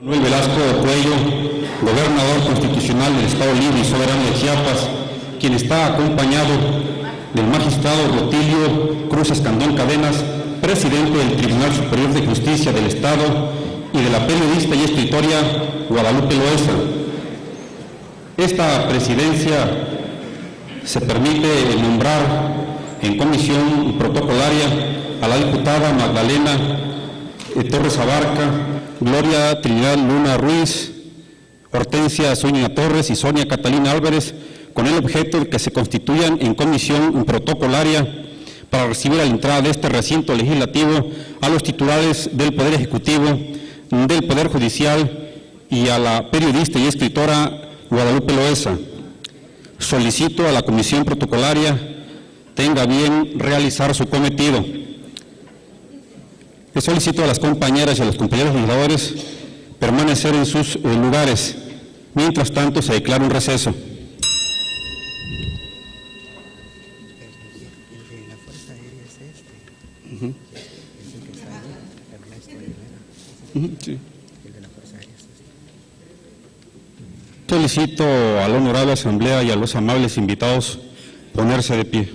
Manuel Velasco Cuello, gobernador constitucional del Estado Libre y Soberano de Chiapas, quien está acompañado del magistrado Rutilio Cruz Escandón Cadenas, presidente del Tribunal Superior de Justicia del Estado, y de la periodista y escritora Guadalupe Loaiza. Esta presidencia se permite nombrar en comisión protocolaria a la diputada Magdalena Torres Abarca, Gloria Trinidad Luna Ruiz, Hortensia Zúñiga Torres y Sonia Catalina Álvarez, con el objeto de que se constituyan en comisión protocolaria para recibir a la entrada de este recinto legislativo a los titulares del Poder Ejecutivo, del Poder Judicial y a la periodista y escritora Guadalupe Loaiza. Solicito a la comisión protocolaria tenga bien realizar su cometido. Le solicito a las compañeras y a los compañeros legisladores permanecer en sus lugares. Mientras tanto, se declara un receso. Sí. Solicito a la honorable asamblea y a los amables invitados ponerse de pie.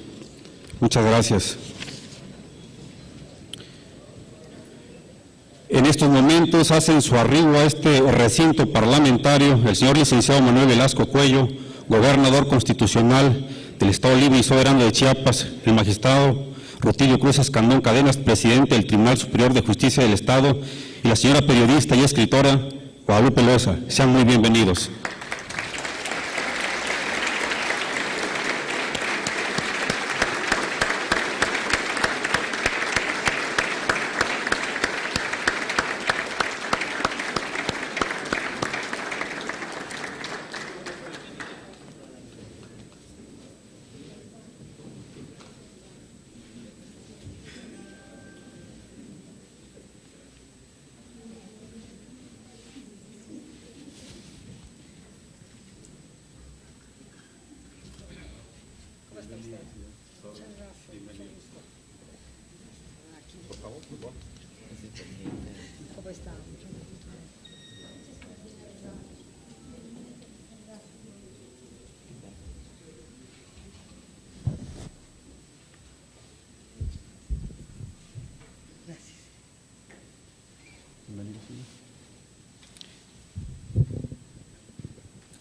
Muchas gracias. En estos momentos hacen su arribo a este recinto parlamentario el señor licenciado Manuel Velasco Cuello, gobernador constitucional del Estado Libre y Soberano de Chiapas, el magistrado Rutilio Cruz Escandón Cadenas, presidente del Tribunal Superior de Justicia del Estado, y la señora periodista y escritora Guadalupe Loaiza. Sean muy bienvenidos.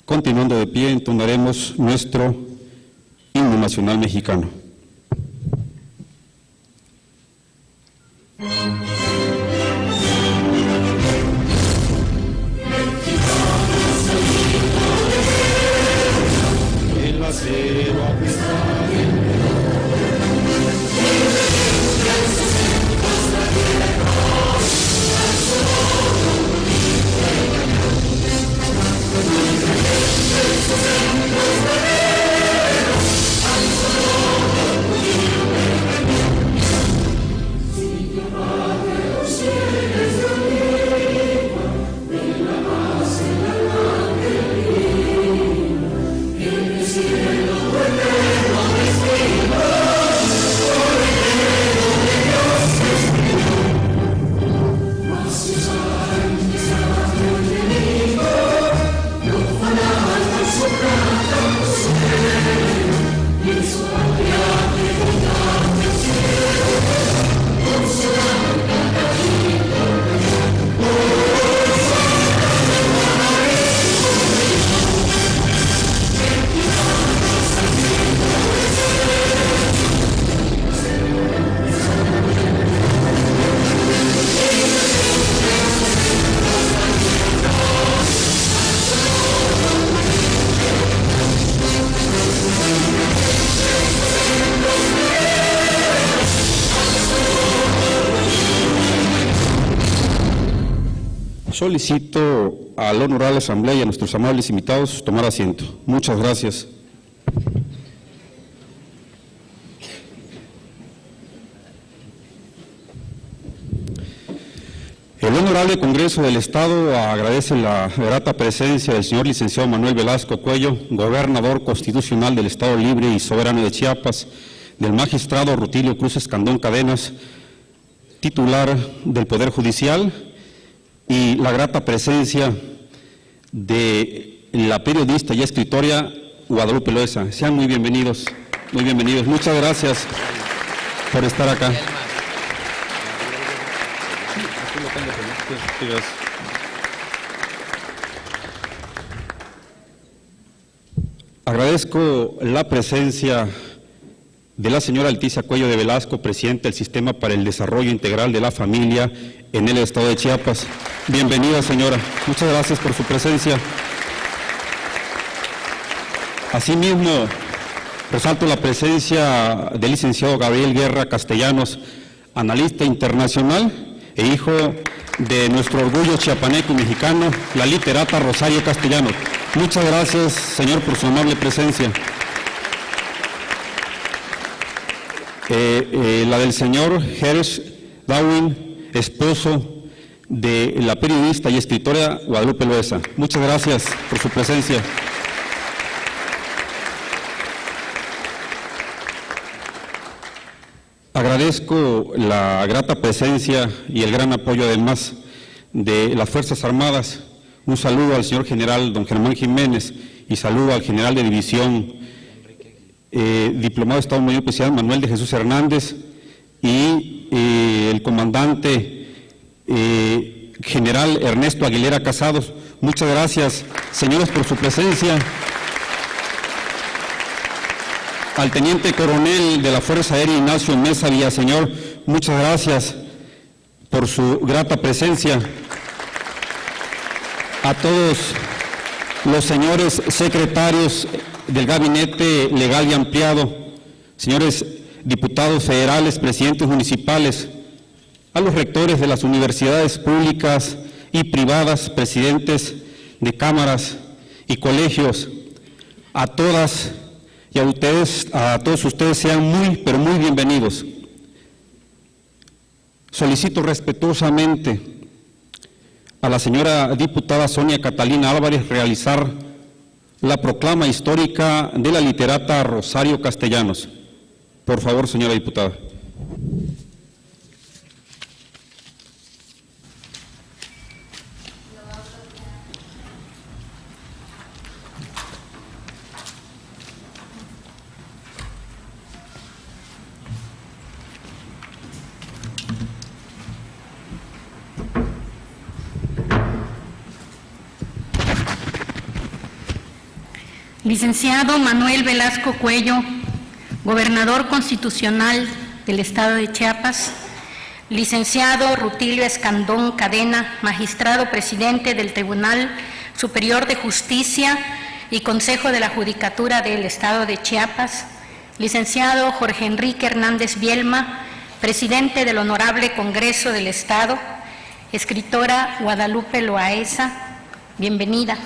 Continuando de pie, entonaremos nuestro himno nacional mexicano. Solicito a la honorable asamblea y a nuestros amables invitados tomar asiento. Muchas gracias. El Honorable Congreso del Estado agradece la grata presencia del señor licenciado Manuel Velasco Cuello, gobernador constitucional del Estado Libre y Soberano de Chiapas, del magistrado Rutilio Cruz Escandón Cadenas, titular del Poder Judicial, y la grata presencia de la periodista y escritora Guadalupe Loaesa. Sean muy bienvenidos, muy bienvenidos. Muchas gracias por estar acá. Agradezco la presencia de la señora Leticia Cuello de Velasco, presidenta del Sistema para el Desarrollo Integral de la Familia en el Estado de Chiapas. Bienvenida, señora. Muchas gracias por su presencia. Asimismo, resalto la presencia del licenciado Gabriel Guerra Castellanos, analista internacional e hijo de nuestro orgullo chiapaneco y mexicano, la literata Rosario Castellanos. Muchas gracias, señor, por su amable presencia. La del señor Hersh Darwin, esposo de la periodista y escritora Guadalupe Loaesa. Muchas gracias por su presencia. Agradezco la grata presencia y el gran apoyo además de las Fuerzas Armadas. Un saludo al señor general don Germán Jiménez y saludo al general de división, diplomado de Estado Mayor Especial Manuel de Jesús Hernández y el comandante general Ernesto Aguilera Casados. Muchas gracias, señores, por su presencia. Al teniente coronel de la Fuerza Aérea Ignacio Mesa Villaseñor, muchas gracias por su grata presencia. A todos los señores secretarios del Gabinete Legal y Ampliado, señores diputados federales, presidentes municipales, a los rectores de las universidades públicas y privadas, presidentes de cámaras y colegios, a todas y a todos ustedes sean muy, pero muy bienvenidos. Solicito respetuosamente a la señora diputada Sonia Catalina Álvarez realizar la proclama histórica de la literata Rosario Castellanos. Por favor, señora diputada. Licenciado Manuel Velasco Cuello, gobernador constitucional del Estado de Chiapas. Licenciado Rutilio Escandón Cadena, magistrado presidente del Tribunal Superior de Justicia y Consejo de la Judicatura del Estado de Chiapas. Licenciado Jorge Enrique Hernández Bielma, presidente del Honorable Congreso del Estado. Escritora Guadalupe Loaesa, bienvenida.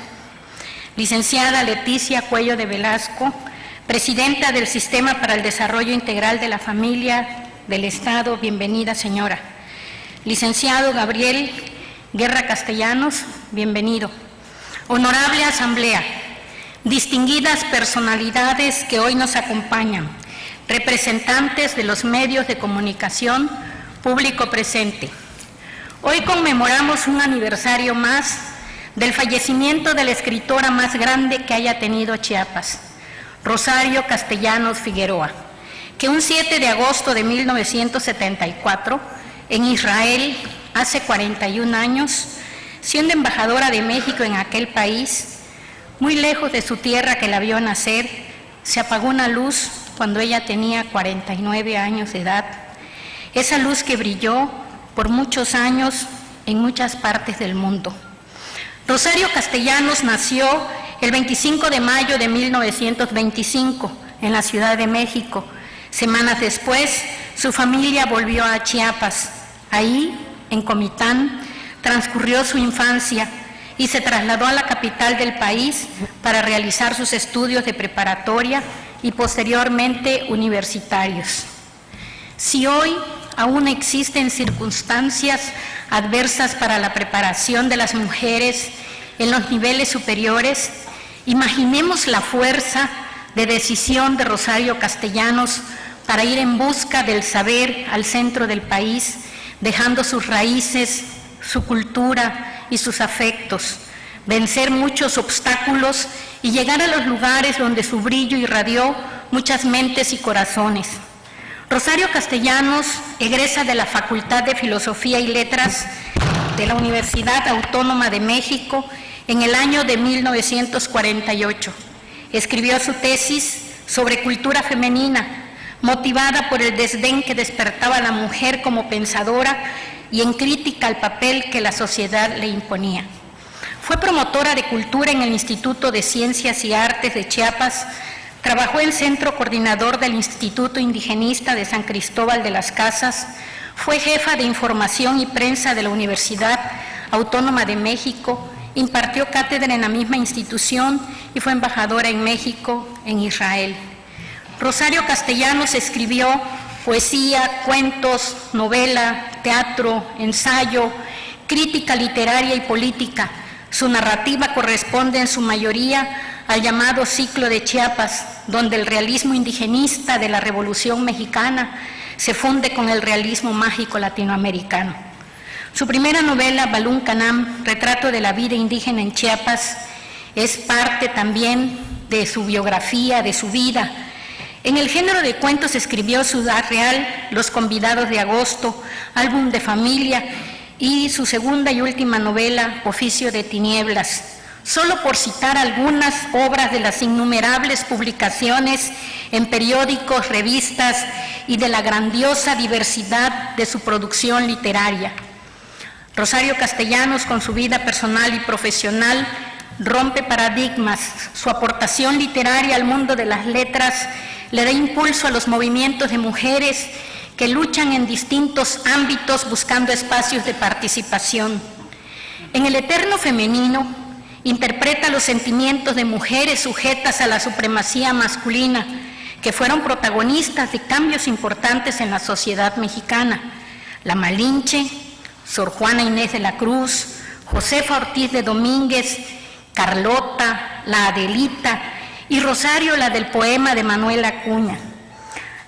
Licenciada Leticia Cuello de Velasco, presidenta del Sistema para el Desarrollo Integral de la Familia del Estado, bienvenida, señora. Licenciado Gabriel Guerra Castellanos, bienvenido. Honorable Asamblea, distinguidas personalidades que hoy nos acompañan, representantes de los medios de comunicación, público presente. Hoy conmemoramos un aniversario más del fallecimiento de la escritora más grande que haya tenido Chiapas, Rosario Castellanos Figueroa, que un 7 de agosto de 1974, en Israel, hace 41 años, siendo embajadora de México en aquel país, muy lejos de su tierra que la vio nacer, se apagó una luz cuando ella tenía 49 años de edad. Esa luz que brilló por muchos años en muchas partes del mundo. Rosario Castellanos nació el 25 de mayo de 1925 en la Ciudad de México. Semanas después, su familia volvió a Chiapas. Ahí, en Comitán, transcurrió su infancia y se trasladó a la capital del país para realizar sus estudios de preparatoria y posteriormente universitarios. Si hoy aún existen circunstancias adversas para la preparación de las mujeres en los niveles superiores, imaginemos la fuerza de decisión de Rosario Castellanos para ir en busca del saber al centro del país, dejando sus raíces, su cultura y sus afectos, vencer muchos obstáculos y llegar a los lugares donde su brillo irradió muchas mentes y corazones. Rosario Castellanos egresa de la Facultad de Filosofía y Letras de la Universidad Autónoma de México en el año de 1948. Escribió su tesis sobre cultura femenina, motivada por el desdén que despertaba a la mujer como pensadora y en crítica al papel que la sociedad le imponía. Fue promotora de cultura en el Instituto de Ciencias y Artes de Chiapas, trabajó en centro coordinador del Instituto Indigenista de San Cristóbal de las Casas, fue jefa de información y prensa de la Universidad Autónoma de México, impartió cátedra en la misma institución y fue embajadora en México, en Israel. Rosario Castellanos escribió poesía, cuentos, novela, teatro, ensayo, crítica literaria y política. Su narrativa corresponde en su mayoría al llamado ciclo de Chiapas, donde el realismo indigenista de la Revolución Mexicana se funde con el realismo mágico latinoamericano. Su primera novela, Balún Canam, retrato de la vida indígena en Chiapas, es parte también de su biografía, de su vida. En el género de cuentos escribió Ciudad Real, Los Convidados de Agosto, Álbum de Familia y su segunda y última novela, Oficio de Tinieblas. Solo por citar algunas obras de las innumerables publicaciones en periódicos, revistas y de la grandiosa diversidad de su producción literaria. Rosario Castellanos, con su vida personal y profesional, rompe paradigmas. Su aportación literaria al mundo de las letras le da impulso a los movimientos de mujeres que luchan en distintos ámbitos buscando espacios de participación. En El Eterno Femenino, interpreta los sentimientos de mujeres sujetas a la supremacía masculina, que fueron protagonistas de cambios importantes en la sociedad mexicana. La Malinche, Sor Juana Inés de la Cruz, Josefa Ortiz de Domínguez, Carlota, la Adelita y Rosario, la del poema de Manuel Acuña.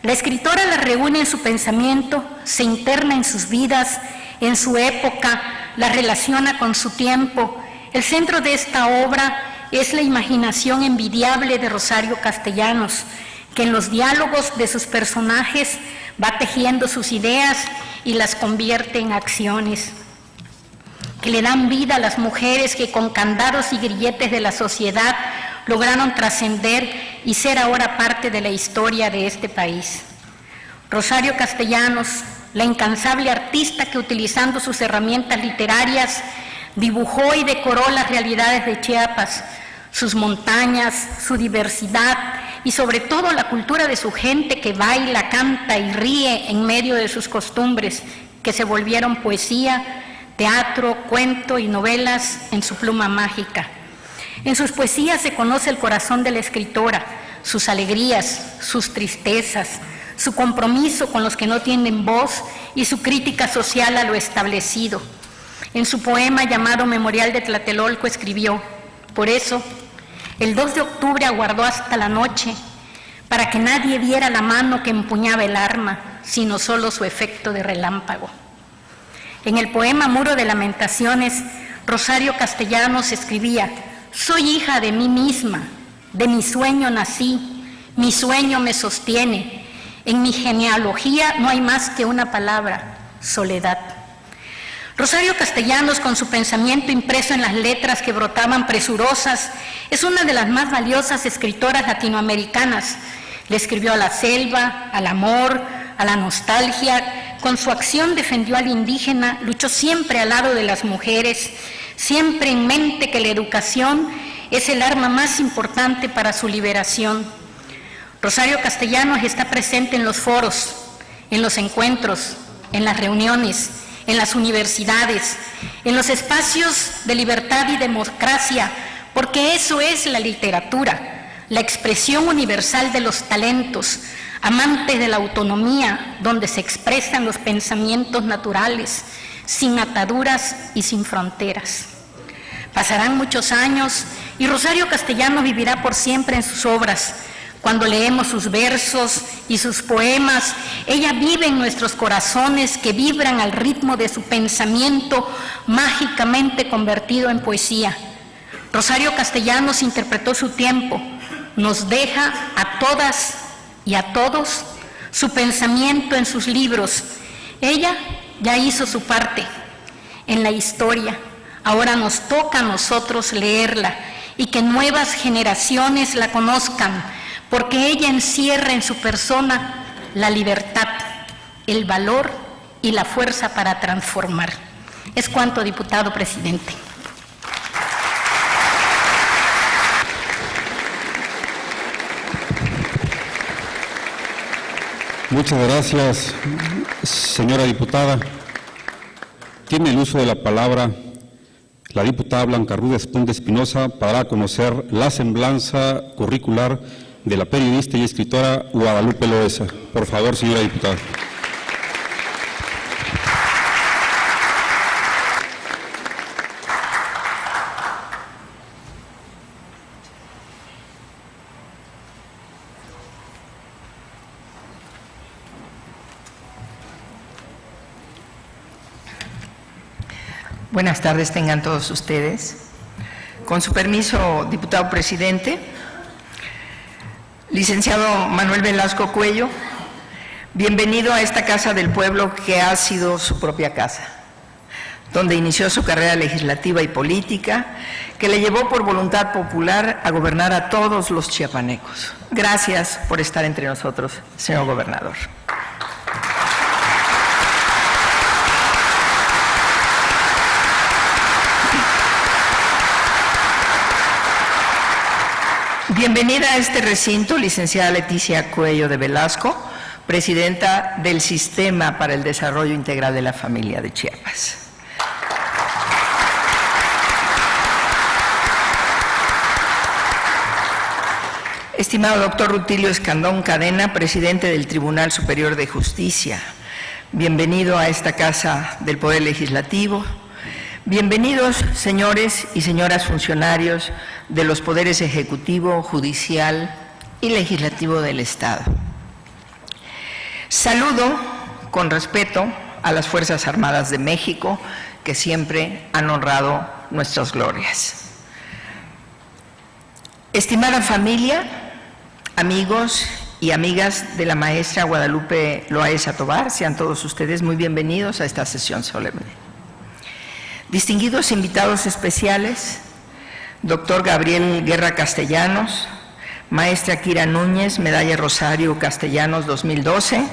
La escritora las reúne en su pensamiento, se interna en sus vidas, en su época, las relaciona con su tiempo. El centro de esta obra es la imaginación envidiable de Rosario Castellanos, que en los diálogos de sus personajes va tejiendo sus ideas y las convierte en acciones que le dan vida a las mujeres que con candados y grilletes de la sociedad lograron trascender y ser ahora parte de la historia de este país. Rosario Castellanos, la incansable artista que utilizando sus herramientas literarias dibujó y decoró las realidades de Chiapas, sus montañas, su diversidad y sobre todo la cultura de su gente que baila, canta y ríe en medio de sus costumbres, que se volvieron poesía, teatro, cuento y novelas en su pluma mágica. En sus poesías se conoce el corazón de la escritora, sus alegrías, sus tristezas, su compromiso con los que no tienen voz y su crítica social a lo establecido. En su poema llamado Memorial de Tlatelolco escribió: por eso, el 2 de octubre aguardó hasta la noche, para que nadie viera la mano que empuñaba el arma, sino solo su efecto de relámpago. En el poema Muro de Lamentaciones, Rosario Castellanos escribía: soy hija de mí misma, de mi sueño nací, mi sueño me sostiene, en mi genealogía no hay más que una palabra: soledad. Rosario Castellanos, con su pensamiento impreso en las letras que brotaban presurosas, es una de las más valiosas escritoras latinoamericanas. Le escribió a la selva, al amor, a la nostalgia. Con su acción defendió al indígena, luchó siempre al lado de las mujeres, siempre en mente que la educación es el arma más importante para su liberación. Rosario Castellanos está presente en los foros, en los encuentros, en las reuniones, en las universidades, en los espacios de libertad y democracia, porque eso es la literatura, la expresión universal de los talentos, amantes de la autonomía, donde se expresan los pensamientos naturales, sin ataduras y sin fronteras. Pasarán muchos años y Rosario Castellanos vivirá por siempre en sus obras. Cuando leemos sus versos y sus poemas, ella vive en nuestros corazones que vibran al ritmo de su pensamiento mágicamente convertido en poesía. Rosario Castellanos interpretó su tiempo, nos deja a todas y a todos su pensamiento en sus libros. Ella ya hizo su parte en la historia, ahora nos toca a nosotros leerla y que nuevas generaciones la conozcan, porque ella encierra en su persona la libertad, el valor y la fuerza para transformar. Es cuanto, diputado presidente. Muchas gracias, señora diputada. Tiene el uso de la palabra la diputada Blanca Ruiz Ponte Espinosa para dar a conocer la semblanza curricular de la periodista y escritora Guadalupe Loaesa. Por favor, señora diputada. Buenas tardes tengan todos ustedes. Con su permiso, diputado presidente, licenciado Manuel Velasco Cuello, bienvenido a esta Casa del Pueblo que ha sido su propia casa, donde inició su carrera legislativa y política, que le llevó por voluntad popular a gobernar a todos los chiapanecos. Gracias por estar entre nosotros, señor gobernador. Bienvenida a este recinto, licenciada Leticia Cuello de Velasco, presidenta del Sistema para el Desarrollo Integral de la Familia de Chiapas. Estimado doctor Rutilio Escandón Cadena, presidente del Tribunal Superior de Justicia, bienvenido a esta Casa del Poder Legislativo. Bienvenidos, señores y señoras funcionarios de los poderes ejecutivo, judicial y legislativo del Estado. Saludo con respeto a las Fuerzas Armadas de México, que siempre han honrado nuestras glorias. Estimada familia, amigos y amigas de la maestra Guadalupe Loaesa Tovar, sean todos ustedes muy bienvenidos a esta sesión solemne. Distinguidos invitados especiales, doctor Gabriel Guerra Castellanos, maestra Kira Núñez, medalla Rosario Castellanos 2012,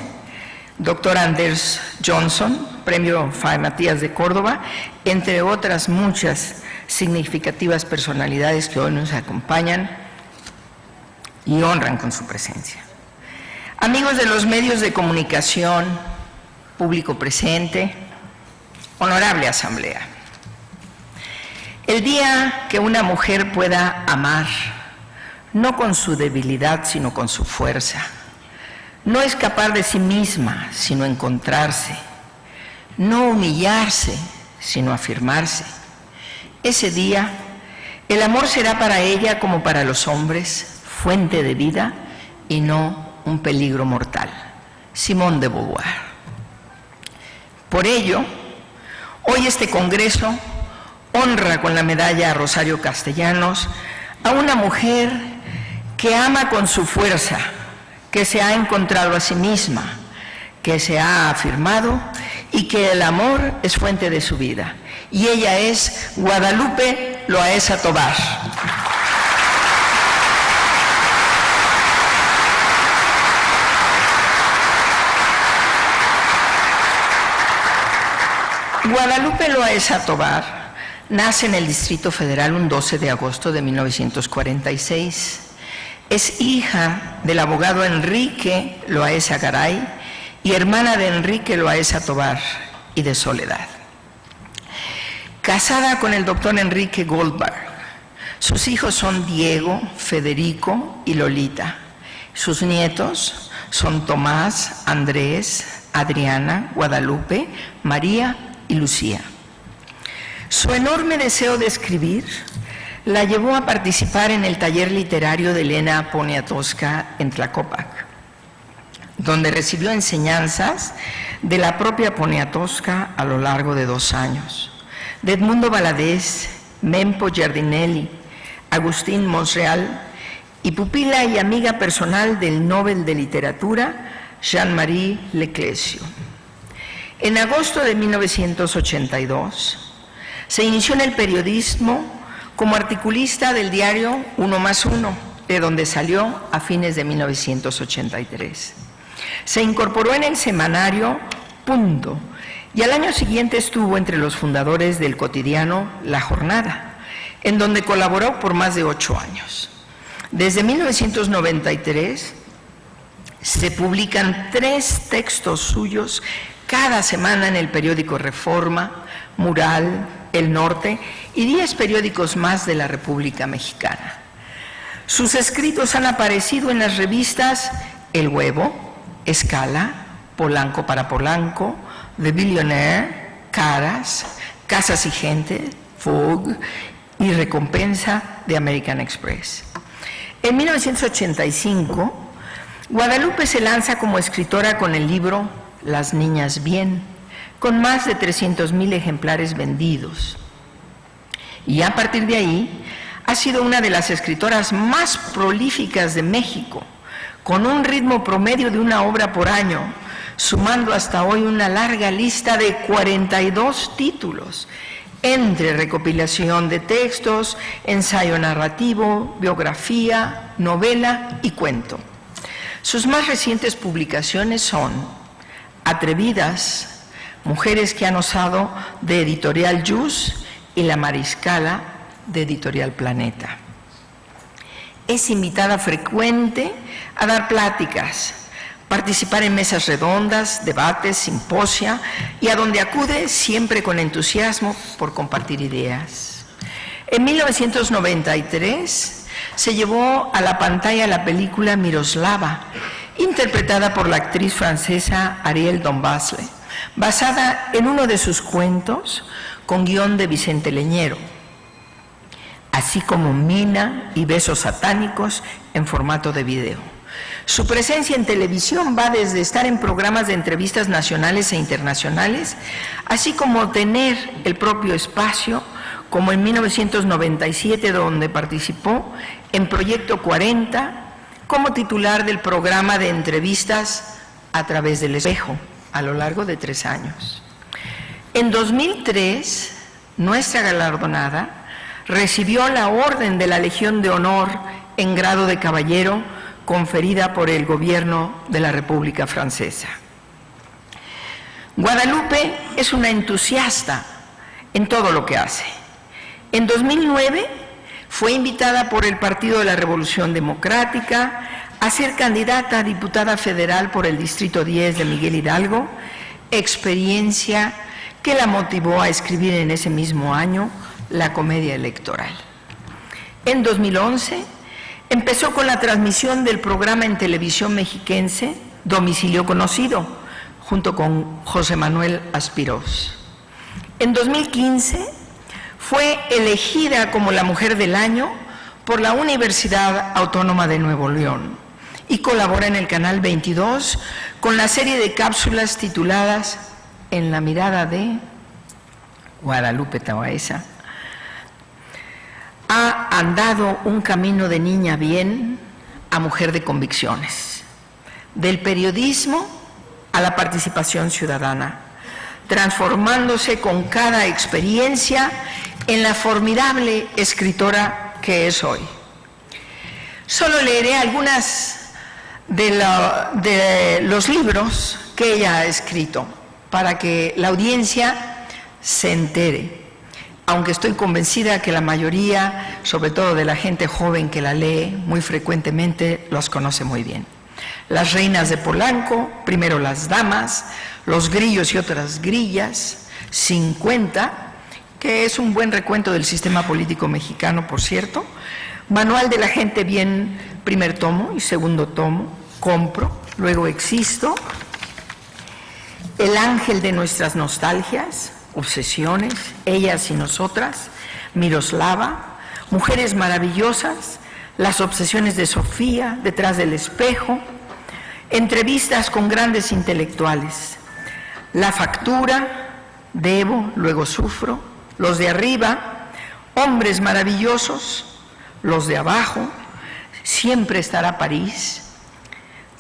doctor Anders Johnson, premio Fray Matías de Córdoba, entre otras muchas significativas personalidades que hoy nos acompañan y honran con su presencia. Amigos de los medios de comunicación, público presente, honorable asamblea. El día que una mujer pueda amar, no con su debilidad, sino con su fuerza, no escapar de sí misma, sino encontrarse, no humillarse, sino afirmarse, ese día el amor será para ella como para los hombres fuente de vida y no un peligro mortal. Simone de Beauvoir. Por ello, hoy este Congreso honra con la medalla Rosario Castellanos a una mujer que ama con su fuerza, que se ha encontrado a sí misma, que se ha afirmado y que el amor es fuente de su vida. Y ella es Guadalupe Loaesa Tovar. Guadalupe Loaesa Tovar nace en el Distrito Federal un 12 de agosto de 1946. Es hija del abogado Enrique Loaesa Garay y hermana de Enrique Loaesa Tovar y de Soledad. Casada con el doctor Enrique Goldberg, sus hijos son Diego, Federico y Lolita. Sus nietos son Tomás, Andrés, Adriana, Guadalupe, María y Lucía. Su enorme deseo de escribir la llevó a participar en el taller literario de Elena Poniatowska en Tlacopac, donde recibió enseñanzas de la propia Poniatowska a lo largo de 2 años, de Edmundo Valadez, Mempo Giardinelli, Agustín Monreal y pupila y amiga personal del Nobel de Literatura Jean-Marie Leclésio. En agosto de 1982 se inició en el periodismo como articulista del diario 1+1, de donde salió a fines de 1983. Se incorporó en el semanario Punto y al año siguiente estuvo entre los fundadores del quotidiano La Jornada, en donde colaboró por más de 8 años. Desde 1993 se publican 3 textos suyos cada semana en el periódico Reforma, Mural, El Norte y 10 periódicos más de la República Mexicana. Sus escritos han aparecido en las revistas El Huevo, Escala, Polanco para Polanco, The Billionaire, Caras, Casas y Gente, Vogue y Recompensa de American Express. En 1985, Guadalupe se lanza como escritora con el libro Las Niñas Bien, con más de 300,000 ejemplares vendidos. Y a partir de ahí, ha sido una de las escritoras más prolíficas de México, con un ritmo promedio de una obra por año, sumando hasta hoy una larga lista de 42 títulos, entre recopilación de textos, ensayo narrativo, biografía, novela y cuento. Sus más recientes publicaciones son Atrevidas, Mujeres que han osado, de Editorial Yus, y La Mariscala, de Editorial Planeta. Es invitada frecuente a dar pláticas, participar en mesas redondas, debates, simposia, y a donde acude siempre con entusiasmo por compartir ideas. En 1993 se llevó a la pantalla la película Miroslava, interpretada por la actriz francesa Ariel Dombasle, basada en uno de sus cuentos con guión de Vicente Leñero, así como Mina y Besos Satánicos en formato de video. Su presencia en televisión va desde estar en programas de entrevistas nacionales e internacionales, así como tener el propio espacio, como en 1997, donde participó en Proyecto 40 como titular del programa de entrevistas A través del espejo, a lo largo de 3 años. En 2003, nuestra galardonada recibió la Orden de la Legión de Honor en grado de caballero, conferida por el gobierno de la República Francesa. Guadalupe es una entusiasta en todo lo que hace. En 2009 fue invitada por el Partido de la Revolución Democrática a ser candidata a diputada federal por el Distrito 10 de Miguel Hidalgo, experiencia que la motivó a escribir en ese mismo año la comedia electoral. En 2011 empezó con la transmisión del programa en televisión mexiquense Domicilio Conocido, junto con José Manuel Aspirós. En 2015 fue elegida como la Mujer del Año por la Universidad Autónoma de Nuevo León y colabora en el Canal 22 con la serie de cápsulas tituladas En la mirada de Guadalupe Tabaesa. Ha andado un camino de niña bien a mujer de convicciones, del periodismo a la participación ciudadana, transformándose con cada experiencia en la formidable escritora que es hoy. Solo leeré algunas de los libros que ella ha escrito para que la audiencia se entere, aunque estoy convencida que la mayoría, sobre todo de la gente joven que la lee muy frecuentemente, los conoce muy bien. Las reinas de Polanco, Primero las damas, Los grillos y otras grillas, 50, que es un buen recuento del sistema político mexicano, por cierto, Manual de la gente bien, primer tomo y segundo tomo, Compro, luego Existo, El ángel de nuestras nostalgias, Obsesiones, Ellas y nosotras, Miroslava, Mujeres maravillosas, Las obsesiones de Sofía, Detrás del espejo, entrevistas con grandes intelectuales, La factura, Debo, luego sufro, Los de arriba, Hombres maravillosos, Los de abajo, Siempre estará París,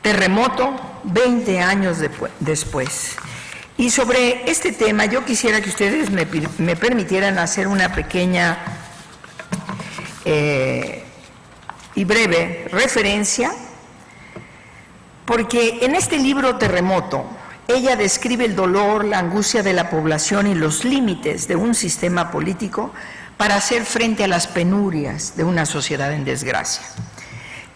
Terremoto, 20 años después. Y sobre este tema yo quisiera que ustedes me permitieran hacer una pequeña y breve referencia, porque en este libro Terremoto ella describe el dolor, la angustia de la población y los límites de un sistema político para hacer frente a las penurias de una sociedad en desgracia.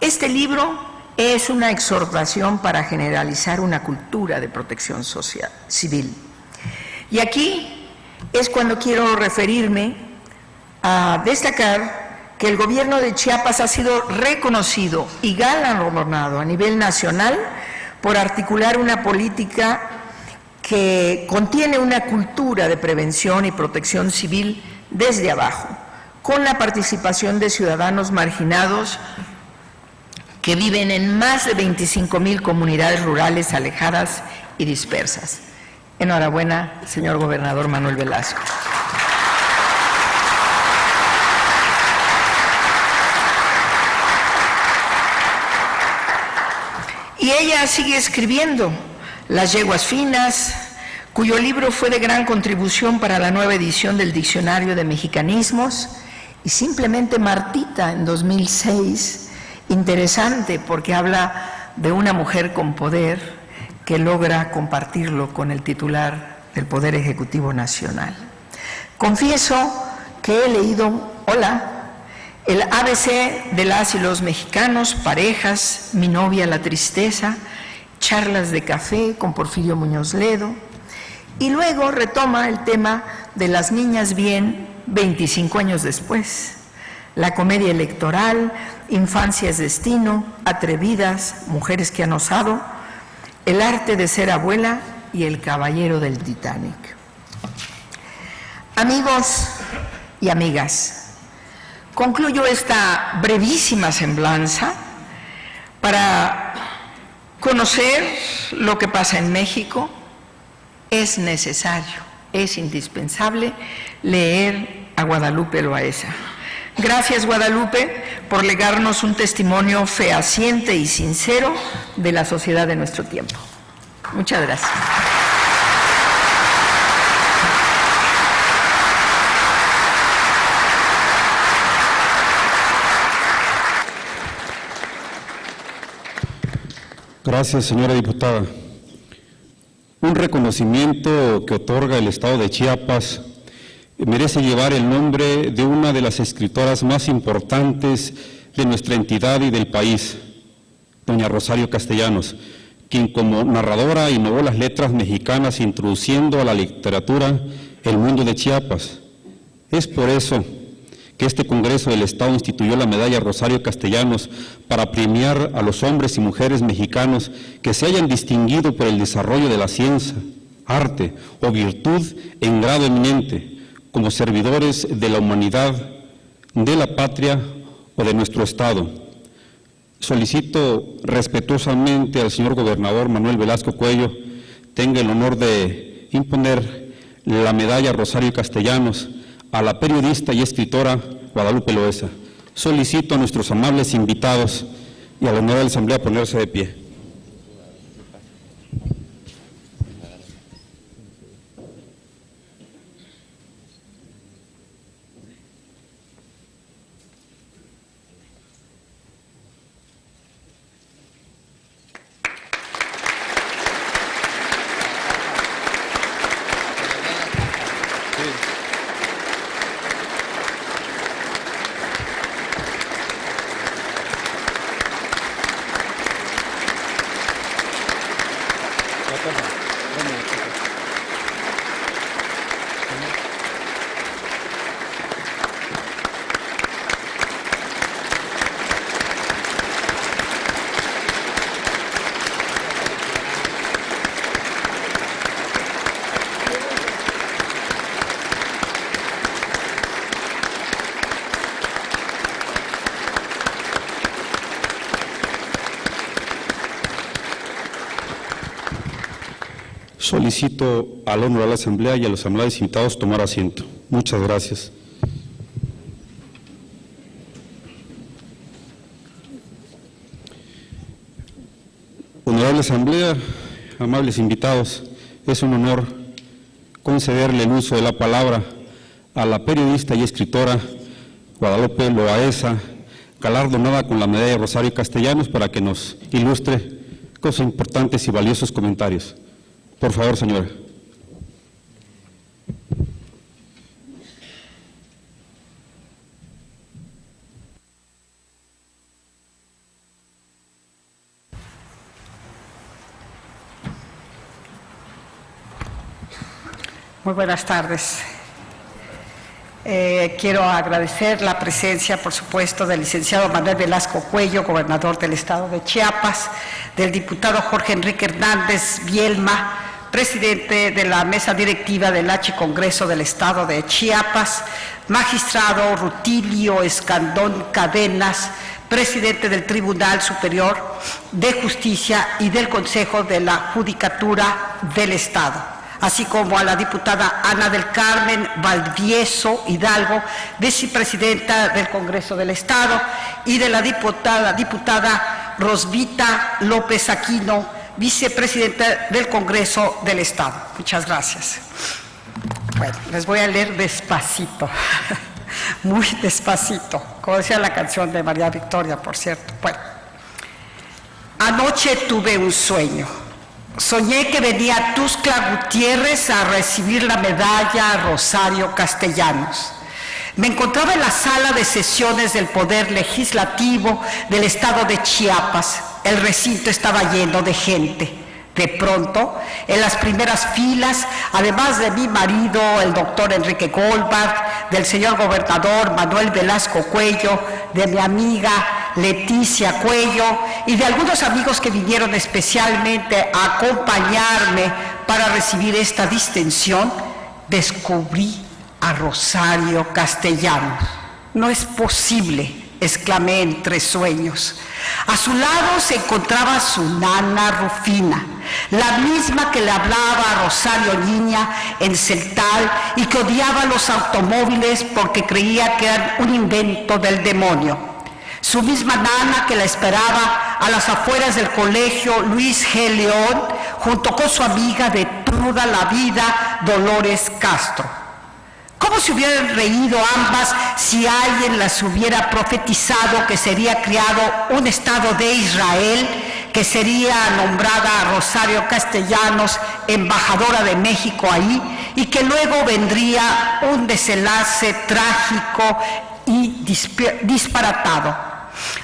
Este libro es una exhortación para generalizar una cultura de protección social, civil. Y aquí es cuando quiero referirme a destacar que el gobierno de Chiapas ha sido reconocido y galardonado a nivel nacional por articular una política que contiene una cultura de prevención y protección civil desde abajo, con la participación de ciudadanos marginados que viven en más de 25,000 comunidades rurales alejadas y dispersas. Enhorabuena, señor gobernador Manuel Velasco. Y ella sigue escribiendo Las yeguas finas, cuyo libro fue de gran contribución para la nueva edición del Diccionario de Mexicanismos, y simplemente Martita en 2006, interesante porque habla de una mujer con poder que logra compartirlo con el titular del Poder Ejecutivo Nacional. Confieso que he leído, el ABC de las y los mexicanos, Parejas, Mi novia la tristeza, Charlas de café con Porfirio Muñoz Ledo, y luego retoma el tema de las niñas bien 25 años después. La comedia electoral, Infancia es destino, Atrevidas, Mujeres que han osado, El arte de ser abuela y El caballero del Titanic. Amigos y amigas, concluyo esta brevísima semblanza para conocer lo que pasa en México. Es necesario, es indispensable leer a Guadalupe Loaesa. Gracias, Guadalupe, por legarnos un testimonio fehaciente y sincero de la sociedad de nuestro tiempo. Muchas gracias. Gracias, señora diputada. Un reconocimiento que otorga el Estado de Chiapas merece llevar el nombre de una de las escritoras más importantes de nuestra entidad y del país, doña Rosario Castellanos, quien como narradora innovó las letras mexicanas introduciendo a la literatura el mundo de Chiapas. Es por eso que este Congreso del Estado instituyó la medalla Rosario Castellanos para premiar a los hombres y mujeres mexicanos que se hayan distinguido por el desarrollo de la ciencia, arte o virtud en grado eminente, como servidores de la humanidad, de la patria o de nuestro Estado. Solicito respetuosamente al señor gobernador Manuel Velasco Cuello tenga el honor de imponer la medalla Rosario Castellanos a la periodista y escritora Guadalupe Loaesa. Solicito a nuestros amables invitados y a la honorable asamblea a ponerse de pie. Solicito a la Honorable Asamblea y a los asambleados invitados tomar asiento. Muchas gracias. Honorable Asamblea, amables invitados, es un honor concederle el uso de la palabra a la periodista y escritora Guadalupe Loaesa, galardonada con la medalla Rosario Castellanos, para que nos ilustre con sus importantes y valiosos comentarios. Por favor, señora. Muy buenas tardes. Quiero agradecer la presencia, por supuesto, del licenciado Manuel Velasco Cuello, gobernador del estado de Chiapas, del diputado Jorge Enrique Hernández Bielma, presidente de la mesa directiva del H Congreso del estado de Chiapas, magistrado Rutilio Escandón Cadenas, presidente del Tribunal Superior de Justicia y del Consejo de la Judicatura del Estado, así como a la diputada Ana del Carmen Valdivieso Hidalgo, vicepresidenta del Congreso del Estado, y de la diputada Rosvita López Aquino, vicepresidenta del Congreso del Estado. Muchas gracias. Bueno, les voy a leer despacito, muy despacito, como decía la canción de María Victoria, por cierto. Bueno, anoche tuve un sueño. Soñé que venía Tuxtla Gutiérrez a recibir la medalla Rosario Castellanos. Me encontraba en la sala de sesiones del Poder Legislativo del estado de Chiapas. El recinto estaba lleno de gente. De pronto, en las primeras filas, además de mi marido, el doctor Enrique Goldberg, del señor gobernador Manuel Velasco Cuello, de mi amiga Leticia Cuello y de algunos amigos que vinieron especialmente a acompañarme para recibir esta distinción, descubrí a Rosario Castellanos. No es posible, exclamé entre sueños. A su lado se encontraba su nana Rufina, la misma que le hablaba a Rosario niña en Celtal y que odiaba los automóviles porque creía que eran un invento del demonio. Su misma nana que la esperaba a las afueras del colegio Luis G. León, junto con su amiga de toda la vida, Dolores Castro. ¿Cómo se hubieran reído ambas si alguien las hubiera profetizado que sería creado un Estado de Israel, que sería nombrada Rosario Castellanos embajadora de México ahí y que luego vendría un desenlace trágico y disparatado?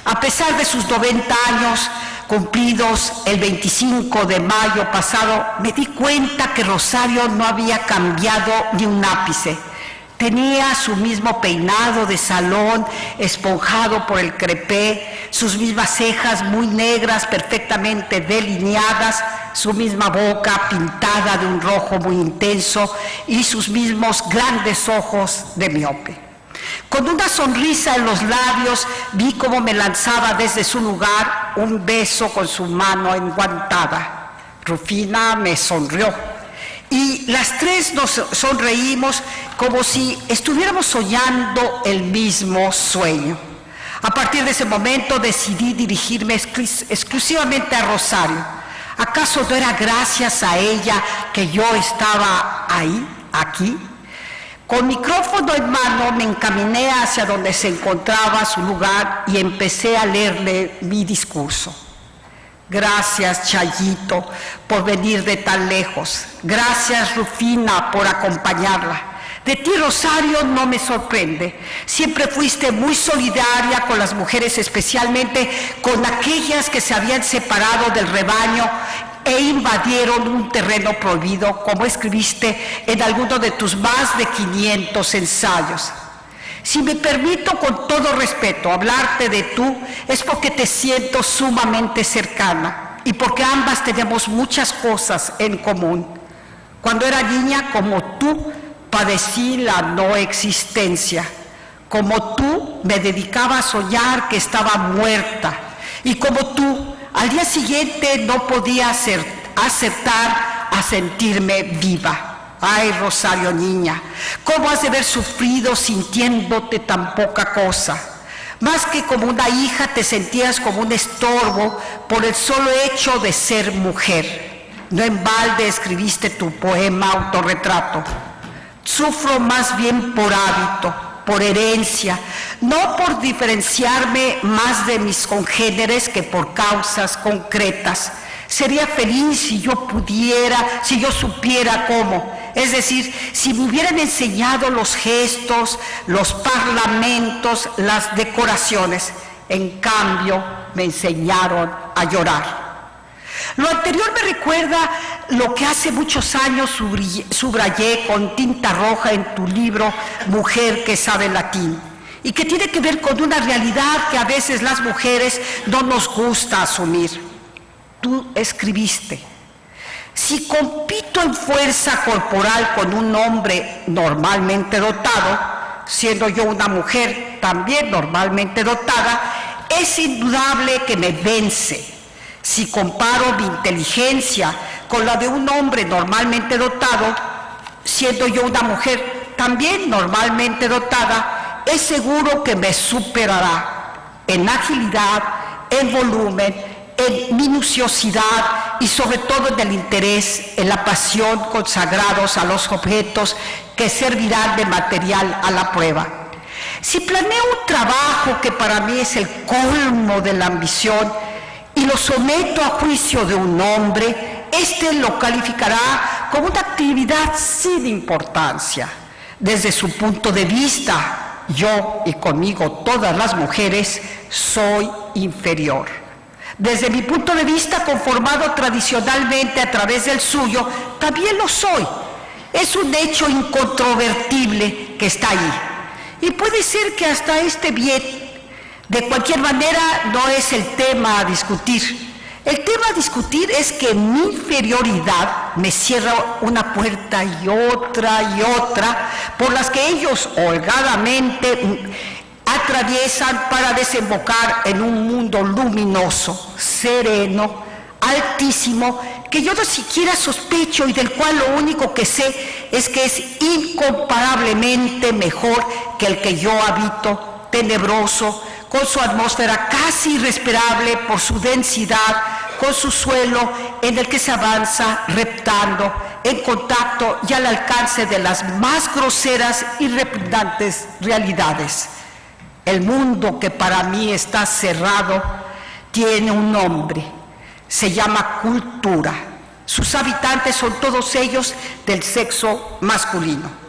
A pesar de sus 90 años cumplidos el 25 de mayo pasado, me di cuenta que Rosario no había cambiado ni un ápice. Tenía su mismo peinado de salón, esponjado por el crepé, sus mismas cejas muy negras, perfectamente delineadas, su misma boca pintada de un rojo muy intenso y sus mismos grandes ojos de miope. Con una sonrisa en los labios, vi cómo me lanzaba desde su lugar un beso con su mano enguantada. Rufina me sonrió. Y las tres nos sonreímos como si estuviéramos soñando el mismo sueño. A partir de ese momento decidí dirigirme exclusivamente a Rosario. ¿Acaso no era gracias a ella que yo estaba aquí? Con micrófono en mano me encaminé hacia donde se encontraba su lugar y empecé a leerle mi discurso. Gracias, Chayito, por venir de tan lejos. Gracias, Rufina, por acompañarla. De ti, Rosario, no me sorprende. Siempre fuiste muy solidaria con las mujeres, especialmente con aquellas que se habían separado del rebaño e invadieron un terreno prohibido, como escribiste en alguno de tus más de 500 ensayos. Si me permito con todo respeto hablarte de tú, es porque te siento sumamente cercana y porque ambas tenemos muchas cosas en común. Cuando era niña, como tú, padecí la no existencia. Como tú, me dedicaba a soñar que estaba muerta. Y como tú, al día siguiente no podía aceptar a sentirme viva. Ay, Rosario, niña, ¿cómo has de haber sufrido sintiéndote tan poca cosa? Más que como una hija te sentías como un estorbo por el solo hecho de ser mujer. No en balde escribiste tu poema autorretrato. Sufro más bien por hábito, por herencia, no por diferenciarme más de mis congéneres que por causas concretas. Sería feliz si yo pudiera, si yo supiera cómo. Es decir, si me hubieran enseñado los gestos, los parlamentos, las decoraciones. En cambio, me enseñaron a llorar. Lo anterior me recuerda lo que hace muchos años subrayé con tinta roja en tu libro Mujer que sabe latín, y que tiene que ver con una realidad que a veces las mujeres no nos gusta asumir. Tú escribiste: si compito en fuerza corporal con un hombre normalmente dotado, siendo yo una mujer también normalmente dotada, es indudable que me vence. Si comparo mi inteligencia con la de un hombre normalmente dotado, siendo yo una mujer también normalmente dotada, es seguro que me superará en agilidad, en volumen, en minuciosidad y sobre todo en el interés, en la pasión consagrados a los objetos que servirán de material a la prueba. Si planeo un trabajo que para mí es el colmo de la ambición y lo someto a juicio de un hombre, éste lo calificará como una actividad sin importancia. Desde su punto de vista, yo y conmigo todas las mujeres soy inferior. Desde mi punto de vista, conformado tradicionalmente a través del suyo, también lo soy. Es un hecho incontrovertible que está ahí. Y puede ser que hasta esté bien. De cualquier manera, no es el tema a discutir. El tema a discutir es que mi inferioridad me cierra una puerta y otra, por las que ellos holgadamente atraviesan para desembocar en un mundo luminoso, sereno, altísimo, que yo no siquiera sospecho y del cual lo único que sé es que es incomparablemente mejor que el que yo habito, tenebroso, con su atmósfera casi irrespirable por su densidad, con su suelo en el que se avanza reptando, en contacto y al alcance de las más groseras y repugnantes realidades. El mundo que para mí está cerrado tiene un nombre, se llama cultura. Sus habitantes son todos ellos del sexo masculino.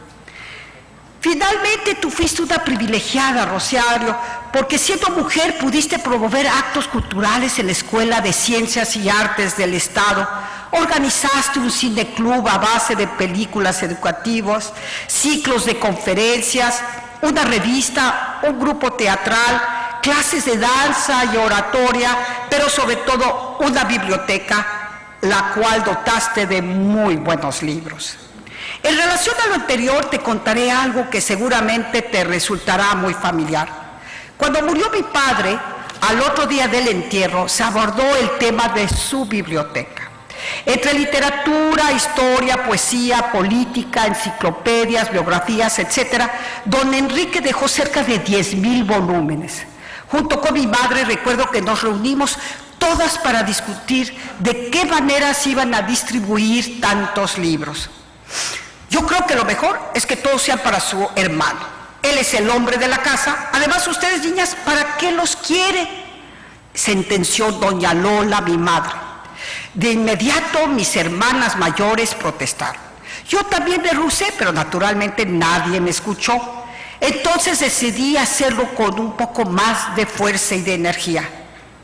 Finalmente tú fuiste una privilegiada, Rosario, porque siendo mujer pudiste promover actos culturales en la Escuela de Ciencias y Artes del Estado, organizaste un cineclub a base de películas educativas, ciclos de conferencias, una revista, un grupo teatral, clases de danza y oratoria, pero sobre todo una biblioteca, la cual dotaste de muy buenos libros. En relación a lo anterior, te contaré algo que seguramente te resultará muy familiar. Cuando murió mi padre, al otro día del entierro, se abordó el tema de su biblioteca. Entre literatura, historia, poesía, política, enciclopedias, biografías, etc., don Enrique dejó cerca de 10,000 volúmenes. Junto con mi madre recuerdo que nos reunimos todas para discutir de qué manera se iban a distribuir tantos libros. Yo creo que lo mejor es que todos sean para su hermano. Él es el hombre de la casa. Además, ustedes, niñas, ¿para qué los quiere?, sentenció doña Lola, mi madre. De inmediato, mis hermanas mayores protestaron. Yo también me rehusé, pero naturalmente nadie me escuchó. Entonces decidí hacerlo con un poco más de fuerza y de energía.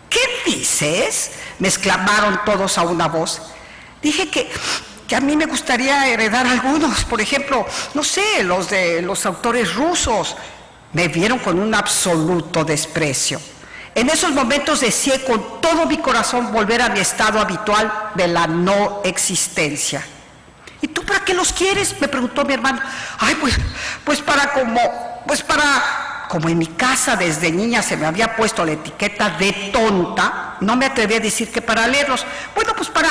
¿Qué dices?, me exclamaron todos a una voz. Dije que a mí me gustaría heredar algunos, por ejemplo, no sé, los de los autores rusos. Me vieron con un absoluto desprecio. En esos momentos deseé con todo mi corazón volver a mi estado habitual de la no existencia. ¿Y tú para qué los quieres?, me preguntó mi hermano. Ay, como en mi casa desde niña se me había puesto la etiqueta de tonta, no me atreví a decir que para leerlos. Bueno, pues para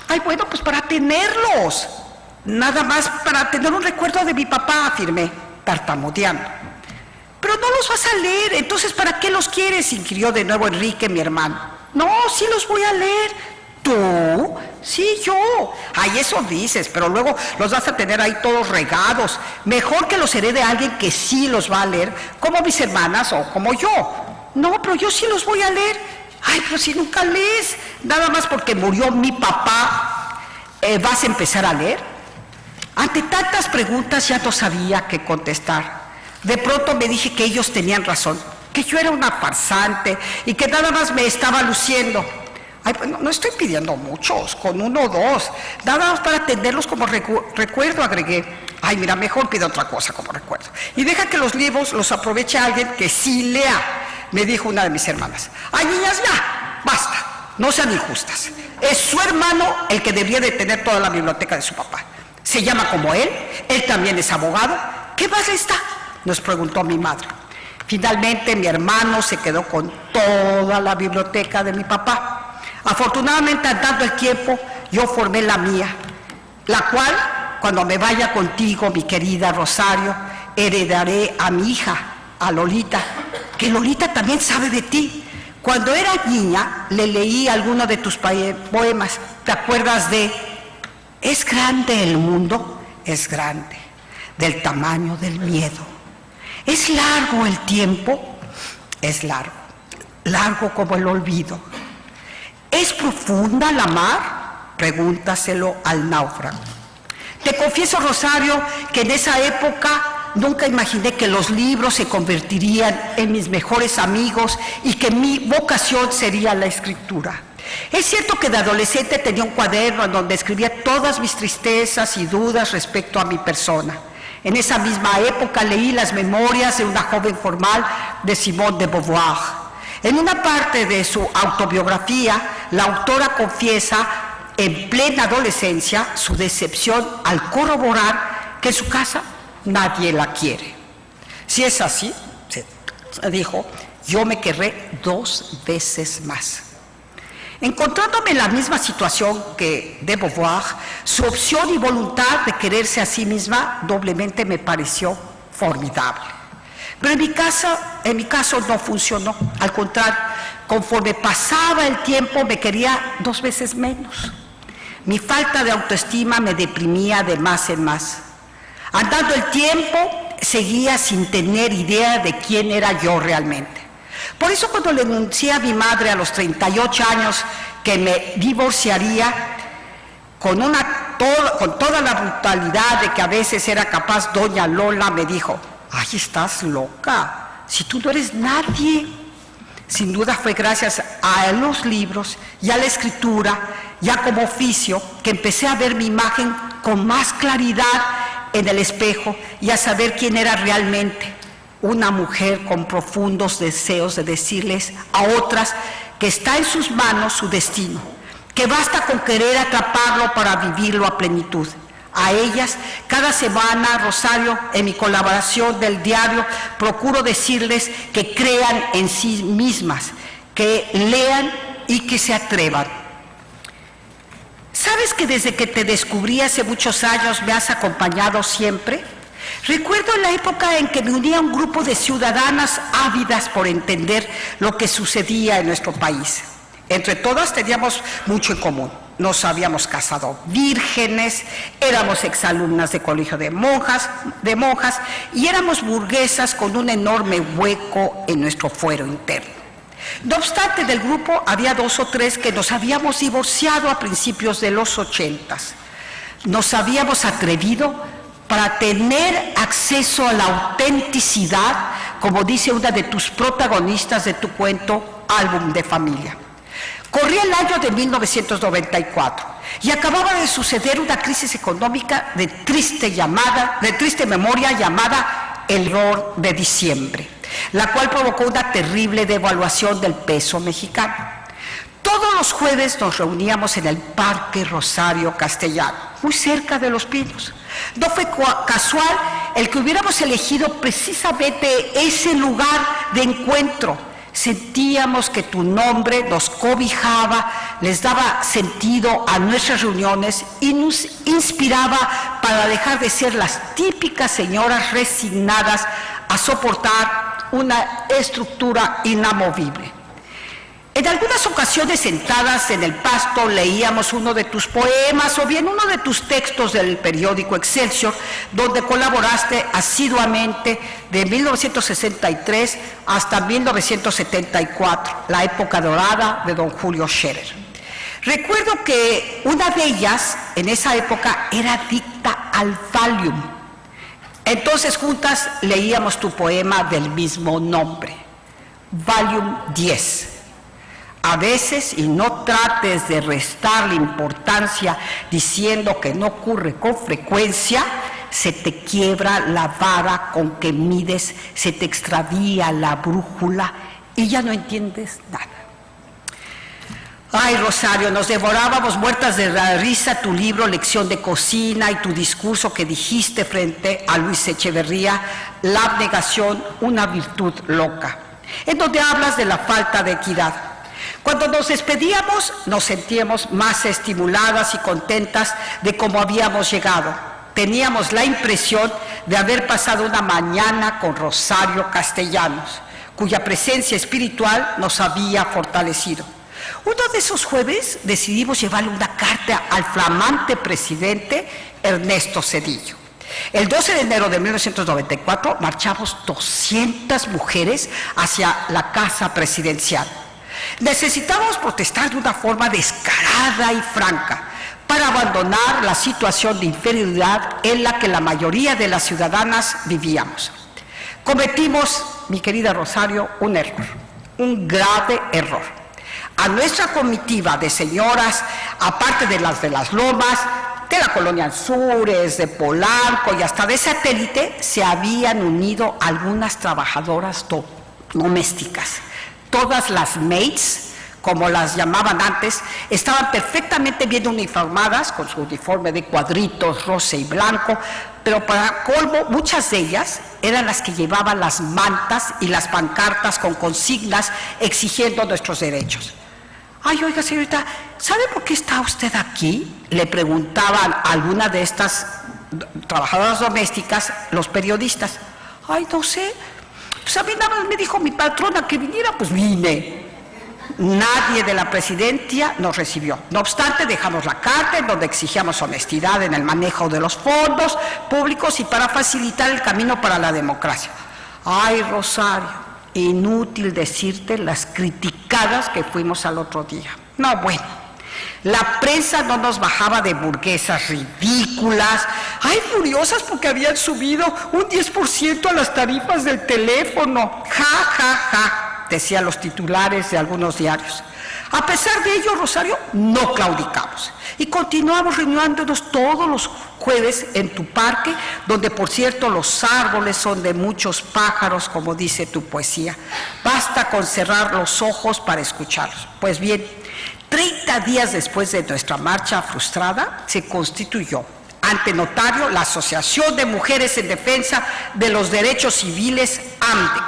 Ay, bueno, pues para tenerlos. Nada más para tener un recuerdo de mi papá, afirmé, tartamudeando. Pero no los vas a leer, entonces ¿para qué los quieres?, inquirió de nuevo Enrique, mi hermano. No, sí los voy a leer. ¿Tú? Sí, yo. Ay, eso dices, pero luego los vas a tener ahí todos regados. Mejor que los herede alguien que sí los va a leer, como mis hermanas o como yo. No, pero yo sí los voy a leer. Ay, pero si nunca lees, nada más porque murió mi papá, ¿vas a empezar a leer? Ante tantas preguntas ya no sabía qué contestar. De pronto me dije que ellos tenían razón, que yo era una farsante y que nada más me estaba luciendo. Ay, pues no estoy pidiendo muchos, con 1 o 2, nada más para tenerlos como recuerdo, agregué. Ay, mira, mejor pide otra cosa como recuerdo. Y deja que los libros los aproveche alguien que sí lea, me dijo una de mis hermanas. Ay, niñas, ya, basta, no sean injustas. Es su hermano el que debería de tener toda la biblioteca de su papá. Se llama como él también es abogado. ¿Qué más le está?, nos preguntó mi madre. Finalmente mi hermano se quedó con toda la biblioteca de mi papá. Afortunadamente, andando el tiempo, yo formé la mía, la cual, cuando me vaya contigo, mi querida Rosario, heredaré a mi hija, a Lolita, que Lolita también sabe de ti. Cuando era niña, le leí alguno de tus poemas. ¿Te acuerdas de "Es grande el mundo? Es grande, del tamaño del miedo. ¿Es largo el tiempo? Es largo, largo como el olvido. ¿Es profunda la mar? Pregúntaselo al náufrago". Te confieso, Rosario, que en esa época nunca imaginé que los libros se convertirían en mis mejores amigos y que mi vocación sería la escritura. Es cierto que de adolescente tenía un cuaderno en donde escribía todas mis tristezas y dudas respecto a mi persona. En esa misma época leí las memorias de una joven formal de Simone de Beauvoir. En una parte de su autobiografía, la autora confiesa en plena adolescencia su decepción al corroborar que en su casa nadie la quiere. Si es así, dijo, yo me querré 2 veces más. Encontrándome en la misma situación que de Beauvoir, su opción y voluntad de quererse a sí misma doblemente me pareció formidable. Pero en mi caso no funcionó. Al contrario, conforme pasaba el tiempo me quería 2 veces menos. Mi falta de autoestima me deprimía de más en más. Andando el tiempo, seguía sin tener idea de quién era yo realmente. Por eso cuando le anuncié a mi madre a los 38 años que me divorciaría, con toda la brutalidad de que a veces era capaz, doña Lola me dijo, ay, estás loca, si tú no eres nadie. Sin duda fue gracias a los libros y a la escritura, ya como oficio, que empecé a ver mi imagen con más claridad en el espejo y a saber quién era realmente. Una mujer con profundos deseos de decirles a otras que está en sus manos su destino, que basta con querer atraparlo para vivirlo a plenitud. A ellas, cada semana, Rosario, en mi colaboración del diario, procuro decirles que crean en sí mismas, que lean y que se atrevan. ¿Sabes que desde que te descubrí hace muchos años me has acompañado siempre? Recuerdo la época en que me unía a un grupo de ciudadanas ávidas por entender lo que sucedía en nuestro país. Entre todas teníamos mucho en común. Nos habíamos casado vírgenes, éramos exalumnas de colegio de monjas y éramos burguesas con un enorme hueco en nuestro fuero interno. No obstante, del grupo había 2 o 3 que nos habíamos divorciado a principios de los 80s. Nos habíamos atrevido para tener acceso a la autenticidad, como dice una de tus protagonistas de tu cuento, Álbum de Familia. Corría el año de 1994 y acababa de suceder una crisis económica de triste memoria llamada el error de diciembre, la cual provocó una terrible devaluación del peso mexicano. Todos los jueves nos reuníamos en el Parque Rosario Castellano, muy cerca de Los Pinos. No fue casual el que hubiéramos elegido precisamente ese lugar de encuentro, Sentíamos que tu nombre nos cobijaba, les daba sentido a nuestras reuniones y nos inspiraba para dejar de ser las típicas señoras resignadas a soportar una estructura inamovible. En algunas ocasiones, sentadas en el pasto, leíamos uno de tus poemas o bien uno de tus textos del periódico Excelsior, donde colaboraste asiduamente de 1963 hasta 1974, la época dorada de don Julio Scherer. Recuerdo que una de ellas, en esa época, era adicta al Valium. Entonces, juntas leíamos tu poema del mismo nombre, Valium 10. A veces, y no trates de restarle importancia diciendo que no ocurre con frecuencia, se te quiebra la vara con que mides, se te extravía la brújula y ya no entiendes nada. Ay, Rosario, nos devorábamos muertas de la risa tu libro Lección de Cocina y tu discurso que dijiste frente a Luis Echeverría, La abnegación, una virtud loca, en donde hablas de la falta de equidad. Cuando nos despedíamos, nos sentíamos más estimuladas y contentas de cómo habíamos llegado. Teníamos la impresión de haber pasado una mañana con Rosario Castellanos, cuya presencia espiritual nos había fortalecido. Uno de esos jueves decidimos llevarle una carta al flamante presidente Ernesto Zedillo. El 12 de enero de 1994 marchamos 200 mujeres hacia la casa presidencial. Necesitábamos protestar de una forma descarada y franca para abandonar la situación de inferioridad en la que la mayoría de las ciudadanas vivíamos. Cometimos, mi querida Rosario, un error, un grave error. A nuestra comitiva de señoras, aparte de las Lomas, de la colonia Anzures, de Polanco y hasta de Satélite, se habían unido algunas trabajadoras domésticas. Todas las maids, como las llamaban antes, estaban perfectamente bien uniformadas, con su uniforme de cuadritos, rosa y blanco, pero para colmo, muchas de ellas eran las que llevaban las mantas y las pancartas con consignas exigiendo nuestros derechos. Ay, oiga, señorita, ¿sabe por qué está usted aquí? Le preguntaban a alguna de estas trabajadoras domésticas los periodistas. Ay, no sé. Pues a mí nada más me dijo mi patrona que viniera, pues vine. Nadie de la presidencia nos recibió. No obstante, dejamos la carta en donde exigíamos honestidad en el manejo de los fondos públicos y para facilitar el camino para la democracia. Ay, Rosario, inútil decirte las criticadas que fuimos al otro día. No, bueno. La prensa no nos bajaba de burguesas ridículas, ay, furiosas porque habían subido un 10% a las tarifas del teléfono. Ja, ja, ja, decían los titulares de algunos diarios. A pesar de ello, Rosario, no claudicamos y continuamos reuniéndonos todos los jueves en tu parque, donde, por cierto, los árboles son de muchos pájaros, como dice tu poesía. Basta con cerrar los ojos para escucharlos. Pues bien, 30 días después de nuestra marcha frustrada, se constituyó ante notario la Asociación de Mujeres en Defensa de los Derechos Civiles, AMDEC.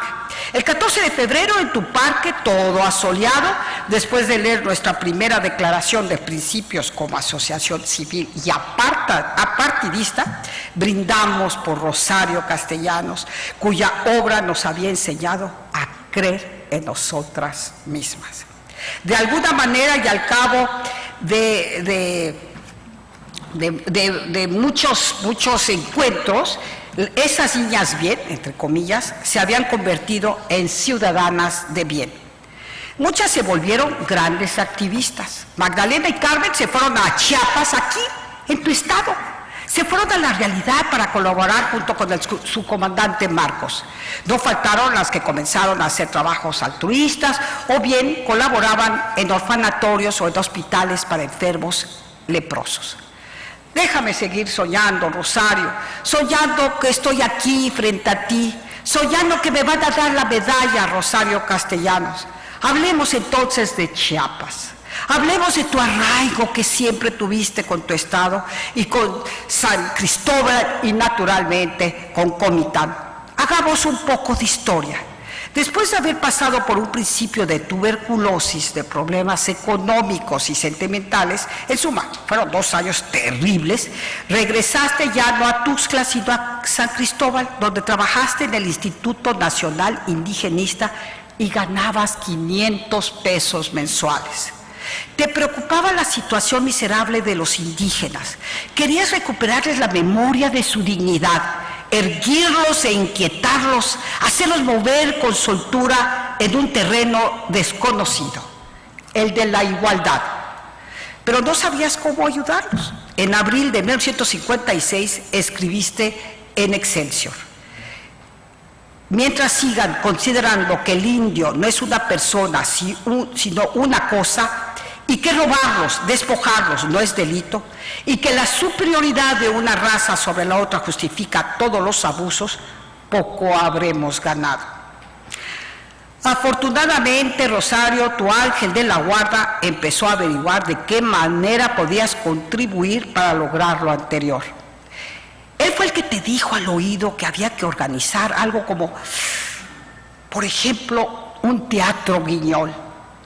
El 14 de febrero, en tu parque, todo asoleado, después de leer nuestra primera declaración de principios como asociación civil y apartidista, brindamos por Rosario Castellanos, cuya obra nos había enseñado a creer en nosotras mismas. De alguna manera y al cabo de muchos encuentros, esas niñas bien, entre comillas, se habían convertido en ciudadanas de bien. Muchas se volvieron grandes activistas. Magdalena y Carmen se fueron a Chiapas, aquí, en tu estado. Se fueron a la realidad para colaborar junto con su comandante Marcos. No faltaron las que comenzaron a hacer trabajos altruistas o bien colaboraban en orfanatorios o en hospitales para enfermos leprosos. Déjame seguir soñando, Rosario, soñando que estoy aquí frente a ti, soñando que me van a dar la medalla, Rosario Castellanos. Hablemos entonces de Chiapas. Hablemos de tu arraigo que siempre tuviste con tu estado y con San Cristóbal y naturalmente con Comitán. Hagamos un poco de historia. Después de haber pasado por un principio de tuberculosis, de problemas económicos y sentimentales, en suma, fueron 2 años terribles, regresaste ya no a Tuxtla, sino a San Cristóbal, donde trabajaste en el Instituto Nacional Indigenista y ganabas 500 pesos mensuales. Te preocupaba la situación miserable de los indígenas. Querías recuperarles la memoria de su dignidad, erguirlos e inquietarlos, hacerlos mover con soltura en un terreno desconocido, el de la igualdad. Pero no sabías cómo ayudarlos. En abril de 1956 escribiste en Excelsior: mientras sigan considerando que el indio no es una persona, sino una cosa, y que robarlos, despojarlos no es delito, y que la superioridad de una raza sobre la otra justifica todos los abusos, poco habremos ganado. Afortunadamente, Rosario, tu ángel de la guarda, empezó a averiguar de qué manera podías contribuir para lograr lo anterior. Él fue el que te dijo al oído que había que organizar algo como, por ejemplo, un teatro guiñol.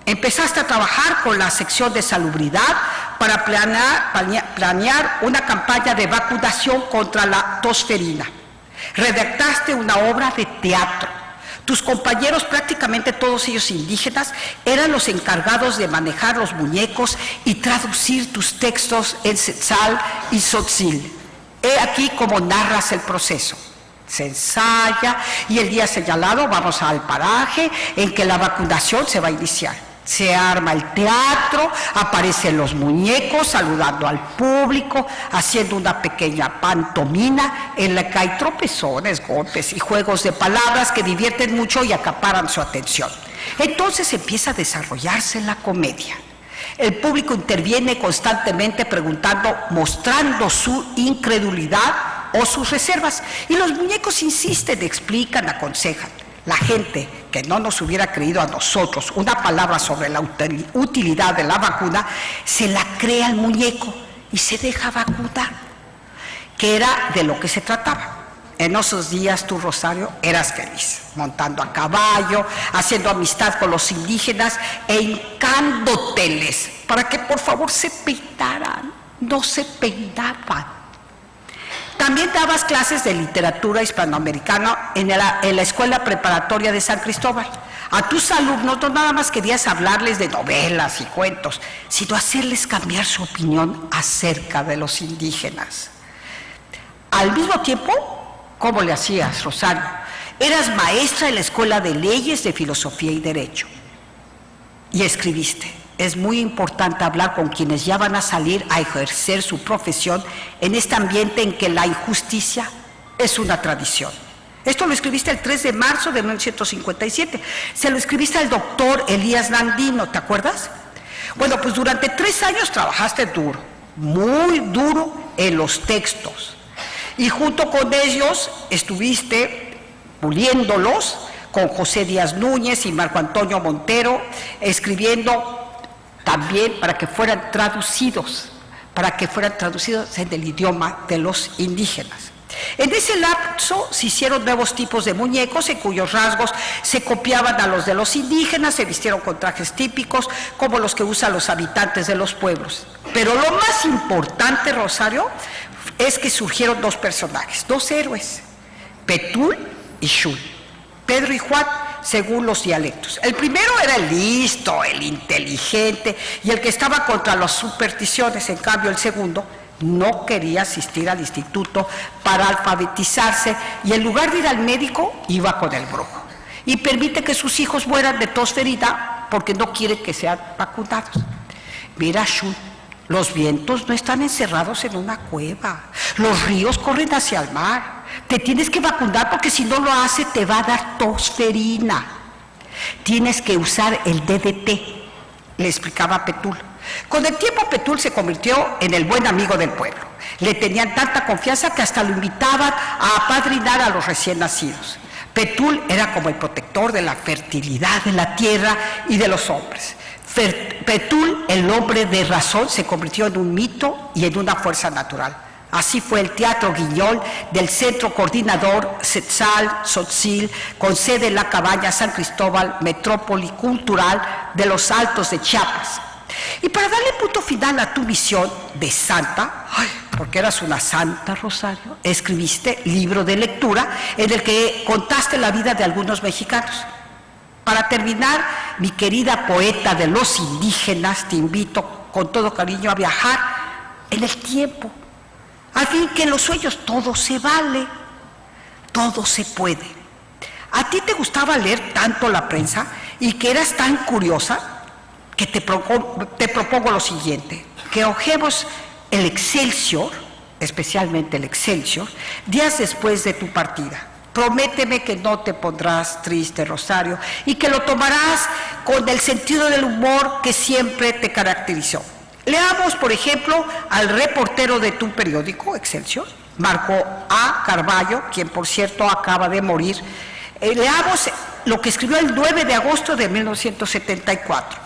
Empezaste a trabajar con la sección de salubridad para planear una campaña de vacunación contra la tosferina. Redactaste una obra de teatro. Tus compañeros, prácticamente todos ellos indígenas, eran los encargados de manejar los muñecos y traducir tus textos en Tzeltal y Tzotzil. He aquí cómo narras el proceso. Se ensaya y el día señalado vamos al paraje en que la vacunación se va a iniciar. Se arma el teatro, aparecen los muñecos saludando al público, haciendo una pequeña pantomima en la que hay tropezones, golpes y juegos de palabras que divierten mucho y acaparan su atención. Entonces empieza a desarrollarse la comedia. El público interviene constantemente preguntando, mostrando su incredulidad o sus reservas, y los muñecos insisten, explican, aconsejan. La gente que no nos hubiera creído a nosotros una palabra sobre la utilidad de la vacuna, se la cree al muñeco y se deja vacunar, que era de lo que se trataba. En esos días tú, Rosario, eras feliz, montando a caballo, haciendo amistad con los indígenas e hincándoteles para que por favor se peinaran. No se peinaban. También dabas clases de literatura hispanoamericana en la Escuela Preparatoria de San Cristóbal. A tus alumnos no nada más querías hablarles de novelas y cuentos, sino hacerles cambiar su opinión acerca de los indígenas. Al mismo tiempo, ¿cómo le hacías, Rosario? Eras maestra en la Escuela de Leyes, de Filosofía y Derecho. Y escribiste: es muy importante hablar con quienes ya van a salir a ejercer su profesión en este ambiente en que la injusticia es una tradición. Esto lo escribiste el 3 de marzo de 1957. Se lo escribiste al doctor Elías Landino, ¿te acuerdas? Bueno, pues durante 3 años trabajaste duro, muy duro en los textos. Y junto con ellos estuviste puliéndolos con José Díaz Núñez y Marco Antonio Montero, escribiendo también para que fueran traducidos en el idioma de los indígenas. En ese lapso se hicieron nuevos tipos de muñecos en cuyos rasgos se copiaban a los de los indígenas, se vistieron con trajes típicos como los que usan los habitantes de los pueblos. Pero lo más importante, Rosario, es que surgieron 2 personajes, 2 héroes, Petul y Xul, Pedro y Juan, según los dialectos. El primero era el listo, el inteligente y el que estaba contra las supersticiones. En cambio, el segundo no quería asistir al instituto para alfabetizarse y en lugar de ir al médico, iba con el brujo. Y permite que sus hijos mueran de tosferina porque no quiere que sean vacunados. Mira, Xul, los vientos no están encerrados en una cueva. Los ríos corren hacia el mar. Te tienes que vacunar porque si no lo hace te va a dar tosferina. Tienes que usar el DDT, le explicaba Petul. Con el tiempo Petul se convirtió en el buen amigo del pueblo. Le tenían tanta confianza que hasta lo invitaban a apadrinar a los recién nacidos. Petul era como el protector de la fertilidad de la tierra y de los hombres. Petul, el hombre de razón, se convirtió en un mito y en una fuerza natural. Así fue el Teatro Guiñol del Centro Coordinador Setzal Sotzil, con sede en la Cabaña San Cristóbal, metrópoli cultural de los Altos de Chiapas. Y para darle punto final a tu misión de santa, porque eras una santa, Rosario, escribiste libro de lectura en el que contaste la vida de algunos mexicanos. Para terminar, mi querida poeta de los indígenas, te invito con todo cariño a viajar en el tiempo. Al fin que en los sueños todo se vale, todo se puede. ¿A ti te gustaba leer tanto la prensa y que eras tan curiosa que te propongo lo siguiente, que hojeemos el Excelsior, especialmente el Excelsior, días después de tu partida? Prométeme que no te pondrás triste, Rosario, y que lo tomarás con el sentido del humor que siempre te caracterizó. Leamos, por ejemplo, al reportero de tu periódico, Excelsior, Marco A. Carballo, quien por cierto acaba de morir. Leamos lo que escribió el 9 de agosto de 1974.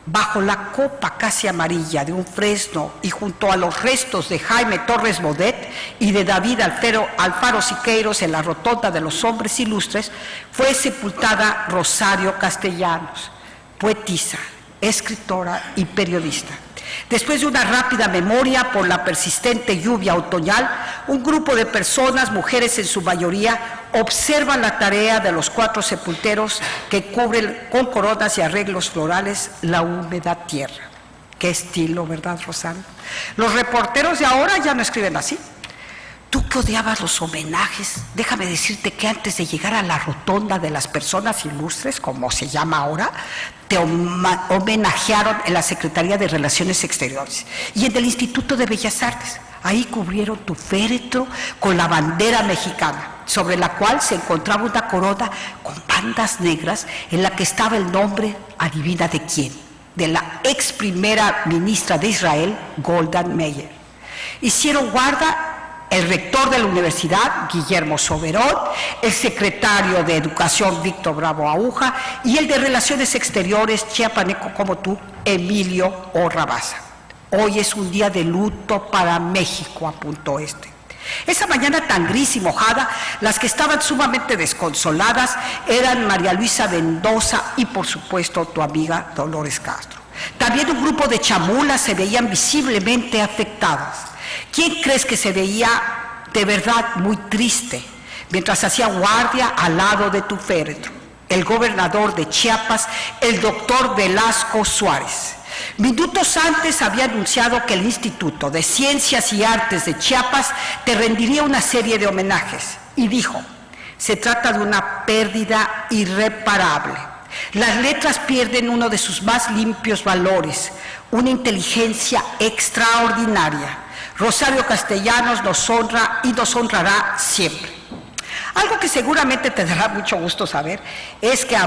Bajo la copa casi amarilla de un fresno y junto a los restos de Jaime Torres Bodet y de David Alfaro Siqueiros en la rotonda de los hombres ilustres, fue sepultada Rosario Castellanos, poetisa, escritora y periodista. Después de una rápida memoria por la persistente lluvia otoñal, un grupo de personas, mujeres en su mayoría, observan la tarea de los 4 sepulteros que cubren con coronas y arreglos florales la húmeda tierra. Qué estilo, ¿verdad, Rosario? Los reporteros de ahora ya no escriben así. Tú que odiabas los homenajes, déjame decirte que antes de llegar a la rotonda de las personas ilustres, como se llama ahora, te homenajearon en la Secretaría de Relaciones Exteriores y en el Instituto de Bellas Artes. Ahí cubrieron tu féretro con la bandera mexicana, sobre la cual se encontraba una corona con bandas negras en la que estaba el nombre, adivina de quién, de la ex primera ministra de Israel, Golda Meir. Hicieron guarda el rector de la universidad, Guillermo Soberón, el secretario de Educación, Víctor Bravo Aguja, y el de Relaciones Exteriores, chiapaneco como tú, Emilio Orrabaza. Hoy es un día de luto para México, apuntó este. Esa mañana tan gris y mojada, las que estaban sumamente desconsoladas eran María Luisa Mendoza y, por supuesto, tu amiga Dolores Castro. También un grupo de chamulas se veían visiblemente afectadas. ¿Quién crees que se veía de verdad muy triste mientras hacía guardia al lado de tu féretro? El gobernador de Chiapas, el doctor Velasco Suárez. Minutos antes había anunciado que el Instituto de Ciencias y Artes de Chiapas te rendiría una serie de homenajes y dijo: se trata de una pérdida irreparable. Las letras pierden uno de sus más limpios valores, una inteligencia extraordinaria. Rosario Castellanos nos honra y nos honrará siempre. Algo que seguramente te dará mucho gusto saber es que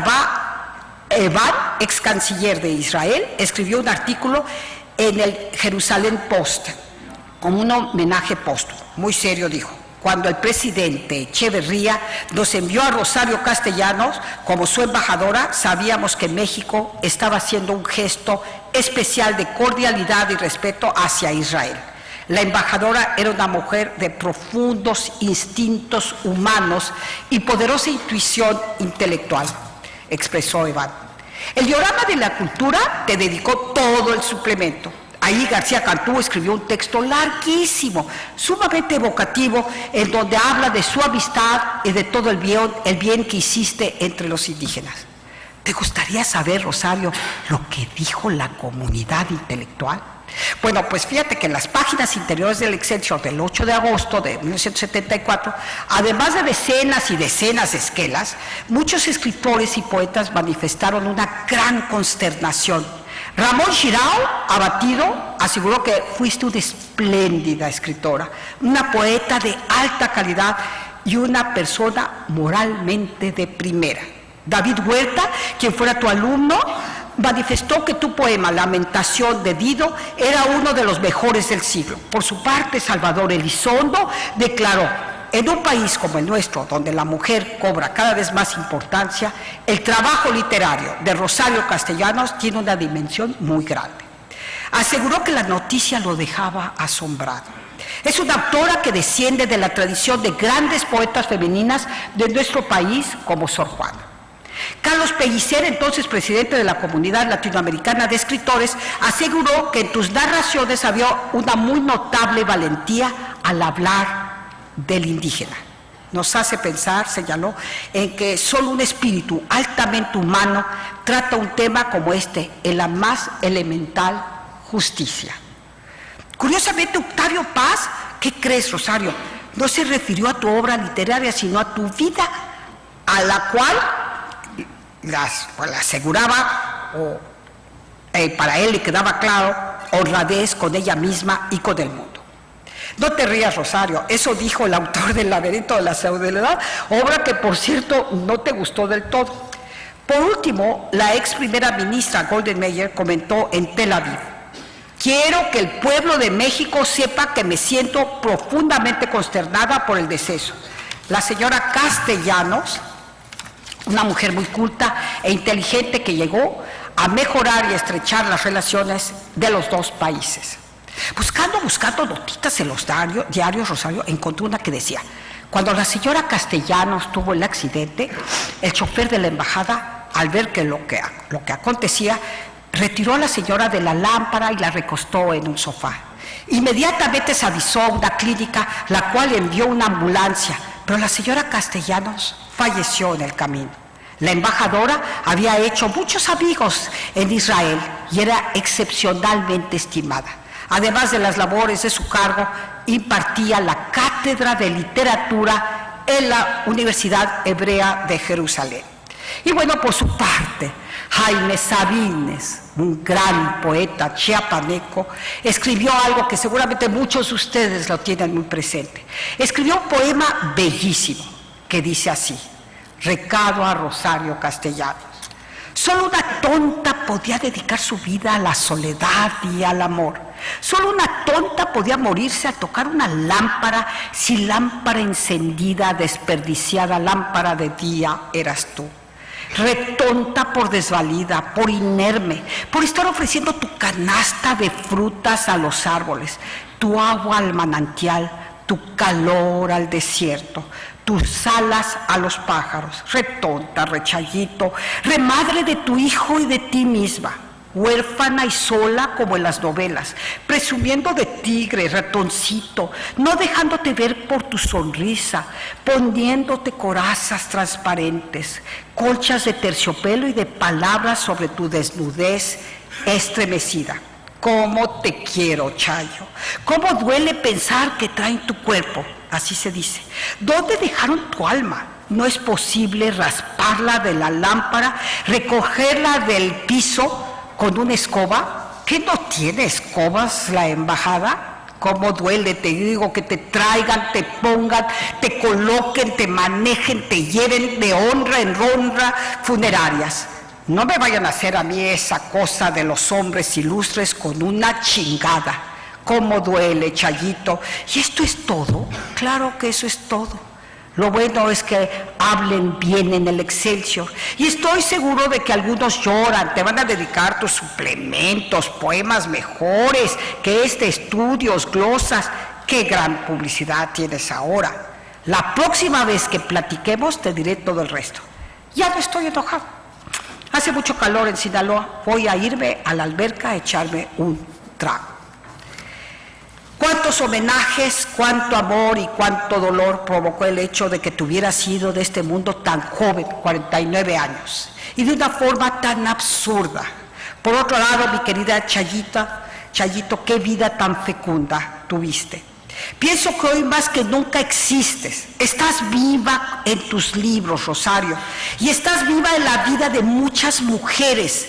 Evan, ex canciller de Israel, escribió un artículo en el Jerusalén Post como un homenaje póstumo. Muy serio dijo: cuando el presidente Echeverría nos envió a Rosario Castellanos como su embajadora, sabíamos que México estaba haciendo un gesto especial de cordialidad y respeto hacia Israel. La embajadora era una mujer de profundos instintos humanos y poderosa intuición intelectual, expresó Evan. El diorama de la cultura te dedicó todo el suplemento. Ahí García Cantú escribió un texto larguísimo, sumamente evocativo, en donde habla de su amistad y de todo el bien que hiciste entre los indígenas. ¿Te gustaría saber, Rosario, lo que dijo la comunidad intelectual? Bueno, pues fíjate que en las páginas interiores del Excelsior del 8 de agosto de 1974, además de decenas y decenas de esquelas, muchos escritores y poetas manifestaron una gran consternación. Ramón Chirao, abatido, aseguró que fuiste una espléndida escritora, una poeta de alta calidad y una persona moralmente de primera. David Huerta, quien fuera tu alumno, manifestó que tu poema Lamentación de Dido era uno de los mejores del siglo. Por su parte, Salvador Elizondo declaró: en un país como el nuestro, donde la mujer cobra cada vez más importancia, el trabajo literario de Rosario Castellanos tiene una dimensión muy grande. Aseguró que la noticia lo dejaba asombrado. Es una autora que desciende de la tradición de grandes poetas femeninas de nuestro país, como Sor Juana. Carlos Pellicer, entonces presidente de la Comunidad Latinoamericana de Escritores, aseguró que en tus narraciones había una muy notable valentía al hablar del indígena. Nos hace pensar, señaló, en que solo un espíritu altamente humano trata un tema como este, en la más elemental justicia. Curiosamente, Octavio Paz, ¿qué crees, Rosario? No se refirió a tu obra literaria, sino a tu vida, a la cual la aseguraba, o para él le quedaba claro, honradez con ella misma y con el mundo. No te rías, Rosario, eso dijo el autor del Laberinto de la Soledad, obra que, por cierto, no te gustó del todo. Por último, la ex primera ministra Golda Meir comentó en Tel Aviv: quiero que el pueblo de México sepa que me siento profundamente consternada por el deceso. La señora Castellanos, una mujer muy culta e inteligente que llegó a mejorar y estrechar las relaciones de los dos países. Buscando notitas en los diarios, Rosario, encontré una que decía: cuando la señora Castellanos tuvo el accidente, el chofer de la embajada, al ver que lo que acontecía, retiró a la señora de la lámpara y la recostó en un sofá. Inmediatamente se avisó a una clínica, la cual envió una ambulancia, pero la señora Castellanos falleció en el camino. La embajadora había hecho muchos amigos en Israel y era excepcionalmente estimada. Además de las labores de su cargo, impartía la cátedra de literatura en la Universidad Hebrea de Jerusalén. Y bueno, por su parte, Jaime Sabines, un gran poeta chiapaneco, escribió algo que seguramente muchos de ustedes lo tienen muy presente. Escribió un poema bellísimo que dice así: recado a Rosario Castellanos. Solo una tonta podía dedicar su vida a la soledad y al amor. Solo una tonta podía morirse a tocar una lámpara, si lámpara encendida, desperdiciada lámpara de día eras tú. Retonta por desvalida, por inerme, por estar ofreciendo tu canasta de frutas a los árboles, tu agua al manantial, tu calor al desierto, tus alas a los pájaros. Retonta, rechayito, remadre de tu hijo y de ti misma, huérfana y sola como en las novelas, presumiendo de tigre, ratoncito, no dejándote ver por tu sonrisa, poniéndote corazas transparentes, colchas de terciopelo y de palabras sobre tu desnudez estremecida. ¿Cómo te quiero, Chayo? ¿Cómo duele pensar que traen tu cuerpo? Así se dice. ¿Dónde dejaron tu alma? No es posible rasparla de la lámpara, recogerla del piso con una escoba. ¿Qué no tiene escobas la embajada? ¿Cómo duele, te digo, que te traigan, te pongan, te coloquen, te manejen, te lleven de honra en honra funerarias? No me vayan a hacer a mí esa cosa de los hombres ilustres con una chingada. ¿Cómo duele, Chayito? ¿Y esto es todo? Claro que eso es todo. Lo bueno es que hablen bien en el Excelsior. Y estoy seguro de que algunos lloran, te van a dedicar tus suplementos, poemas mejores que estudios, glosas. ¡Qué gran publicidad tienes ahora! La próxima vez que platiquemos te diré todo el resto. Ya no estoy enojado. Hace mucho calor en Sinaloa, voy a irme a la alberca a echarme un trago. Cuántos homenajes, cuánto amor y cuánto dolor provocó el hecho de que te hubieras ido de este mundo tan joven, 49 años, y de una forma tan absurda. Por otro lado, mi querida Chayito, qué vida tan fecunda tuviste. Pienso que hoy más que nunca existes. Estás viva en tus libros, Rosario, y estás viva en la vida de muchas mujeres,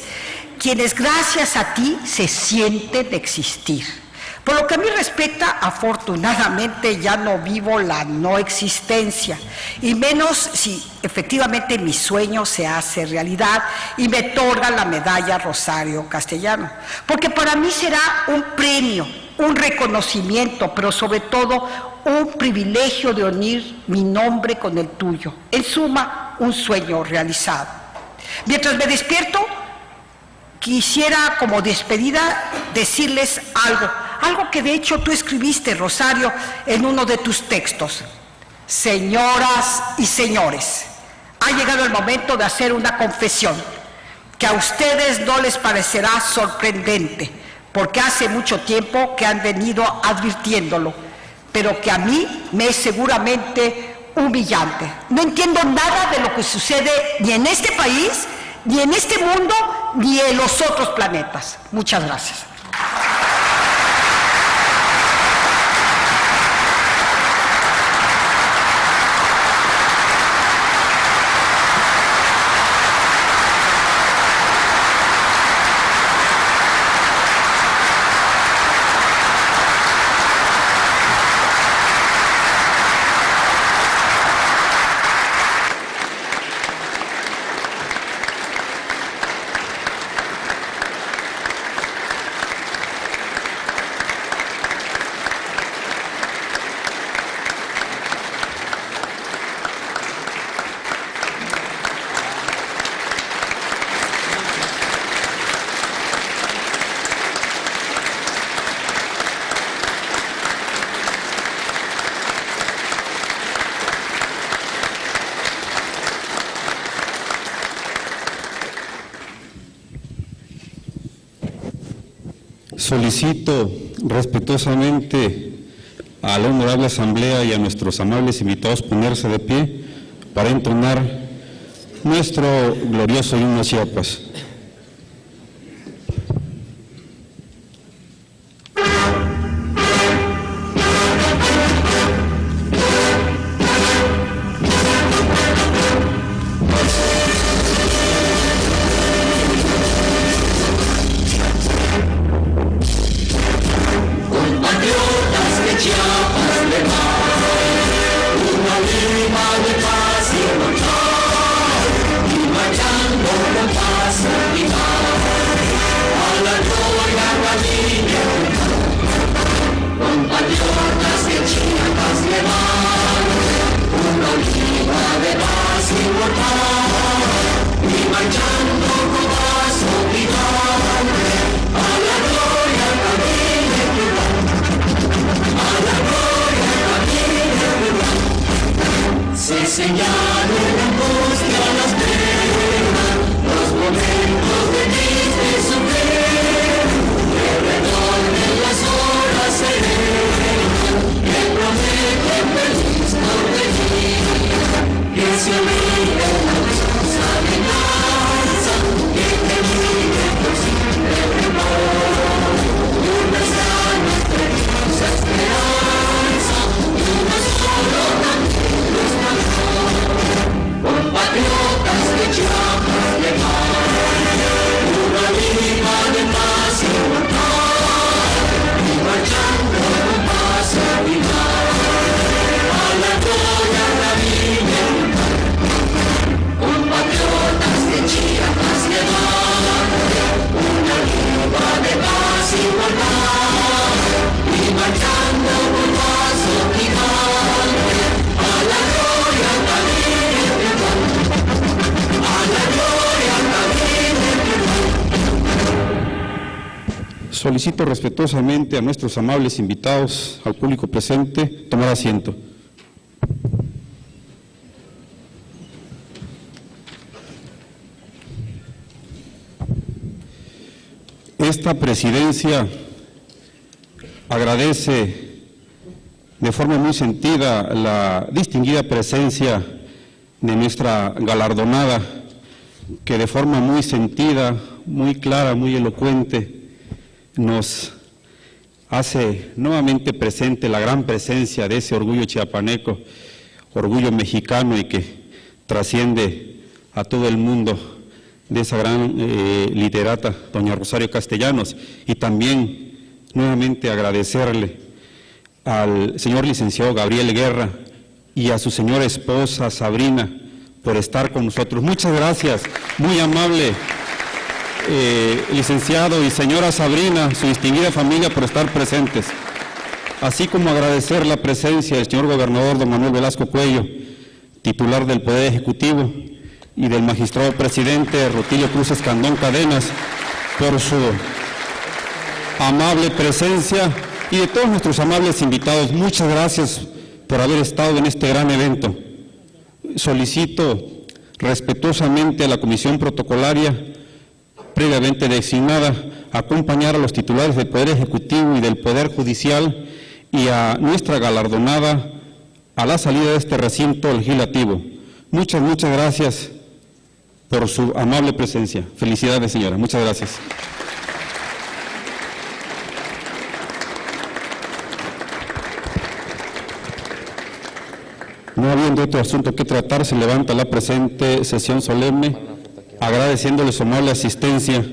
quienes gracias a ti se sienten existir. Por lo que a mí respecta, afortunadamente ya no vivo la no existencia, y menos si efectivamente mi sueño se hace realidad y me otorga la medalla Rosario Castellanos, porque para mí será un premio, un reconocimiento, pero sobre todo un privilegio de unir mi nombre con el tuyo. En suma, un sueño realizado. Mientras me despierto, quisiera como despedida decirles algo algo que de hecho tú escribiste, Rosario, en uno de tus textos. Señoras y señores, ha llegado el momento de hacer una confesión que a ustedes no les parecerá sorprendente, porque hace mucho tiempo que han venido advirtiéndolo, pero que a mí me es seguramente humillante. No entiendo nada de lo que sucede ni en este país, ni en este mundo, ni en los otros planetas. Muchas gracias. Solicito respetuosamente a la honorable asamblea y a nuestros amables invitados ponerse de pie para entonar nuestro glorioso himno a Chiapas. Solicito respetuosamente a nuestros amables invitados, al público presente, tomar asiento. Esta presidencia agradece de forma muy sentida la distinguida presencia de nuestra galardonada, que de forma muy sentida, muy clara, muy elocuente, nos hace nuevamente presente la gran presencia de ese orgullo chiapaneco, orgullo mexicano y que trasciende a todo el mundo, de esa gran literata, doña Rosario Castellanos, y también nuevamente agradecerle al señor licenciado Gabriel Guerra y a su señora esposa Sabrina por estar con nosotros. Muchas gracias, muy amable. Licenciado y señora Sabrina, su distinguida familia, por estar presentes, así como agradecer la presencia del señor gobernador don Manuel Velasco Cuello, titular del Poder Ejecutivo, y del magistrado presidente Rutilio Cruz Escandón Cadenas, por su amable presencia y de todos nuestros amables invitados, muchas gracias por haber estado en este gran evento. Solicito respetuosamente a la Comisión Protocolaria, previamente designada, acompañar a los titulares del Poder Ejecutivo y del Poder Judicial y a nuestra galardonada a la salida de este recinto legislativo. Muchas gracias por su amable presencia. Felicidades, señora. Muchas gracias. No habiendo otro asunto que tratar, se levanta la presente sesión solemne, agradeciéndole su amable asistencia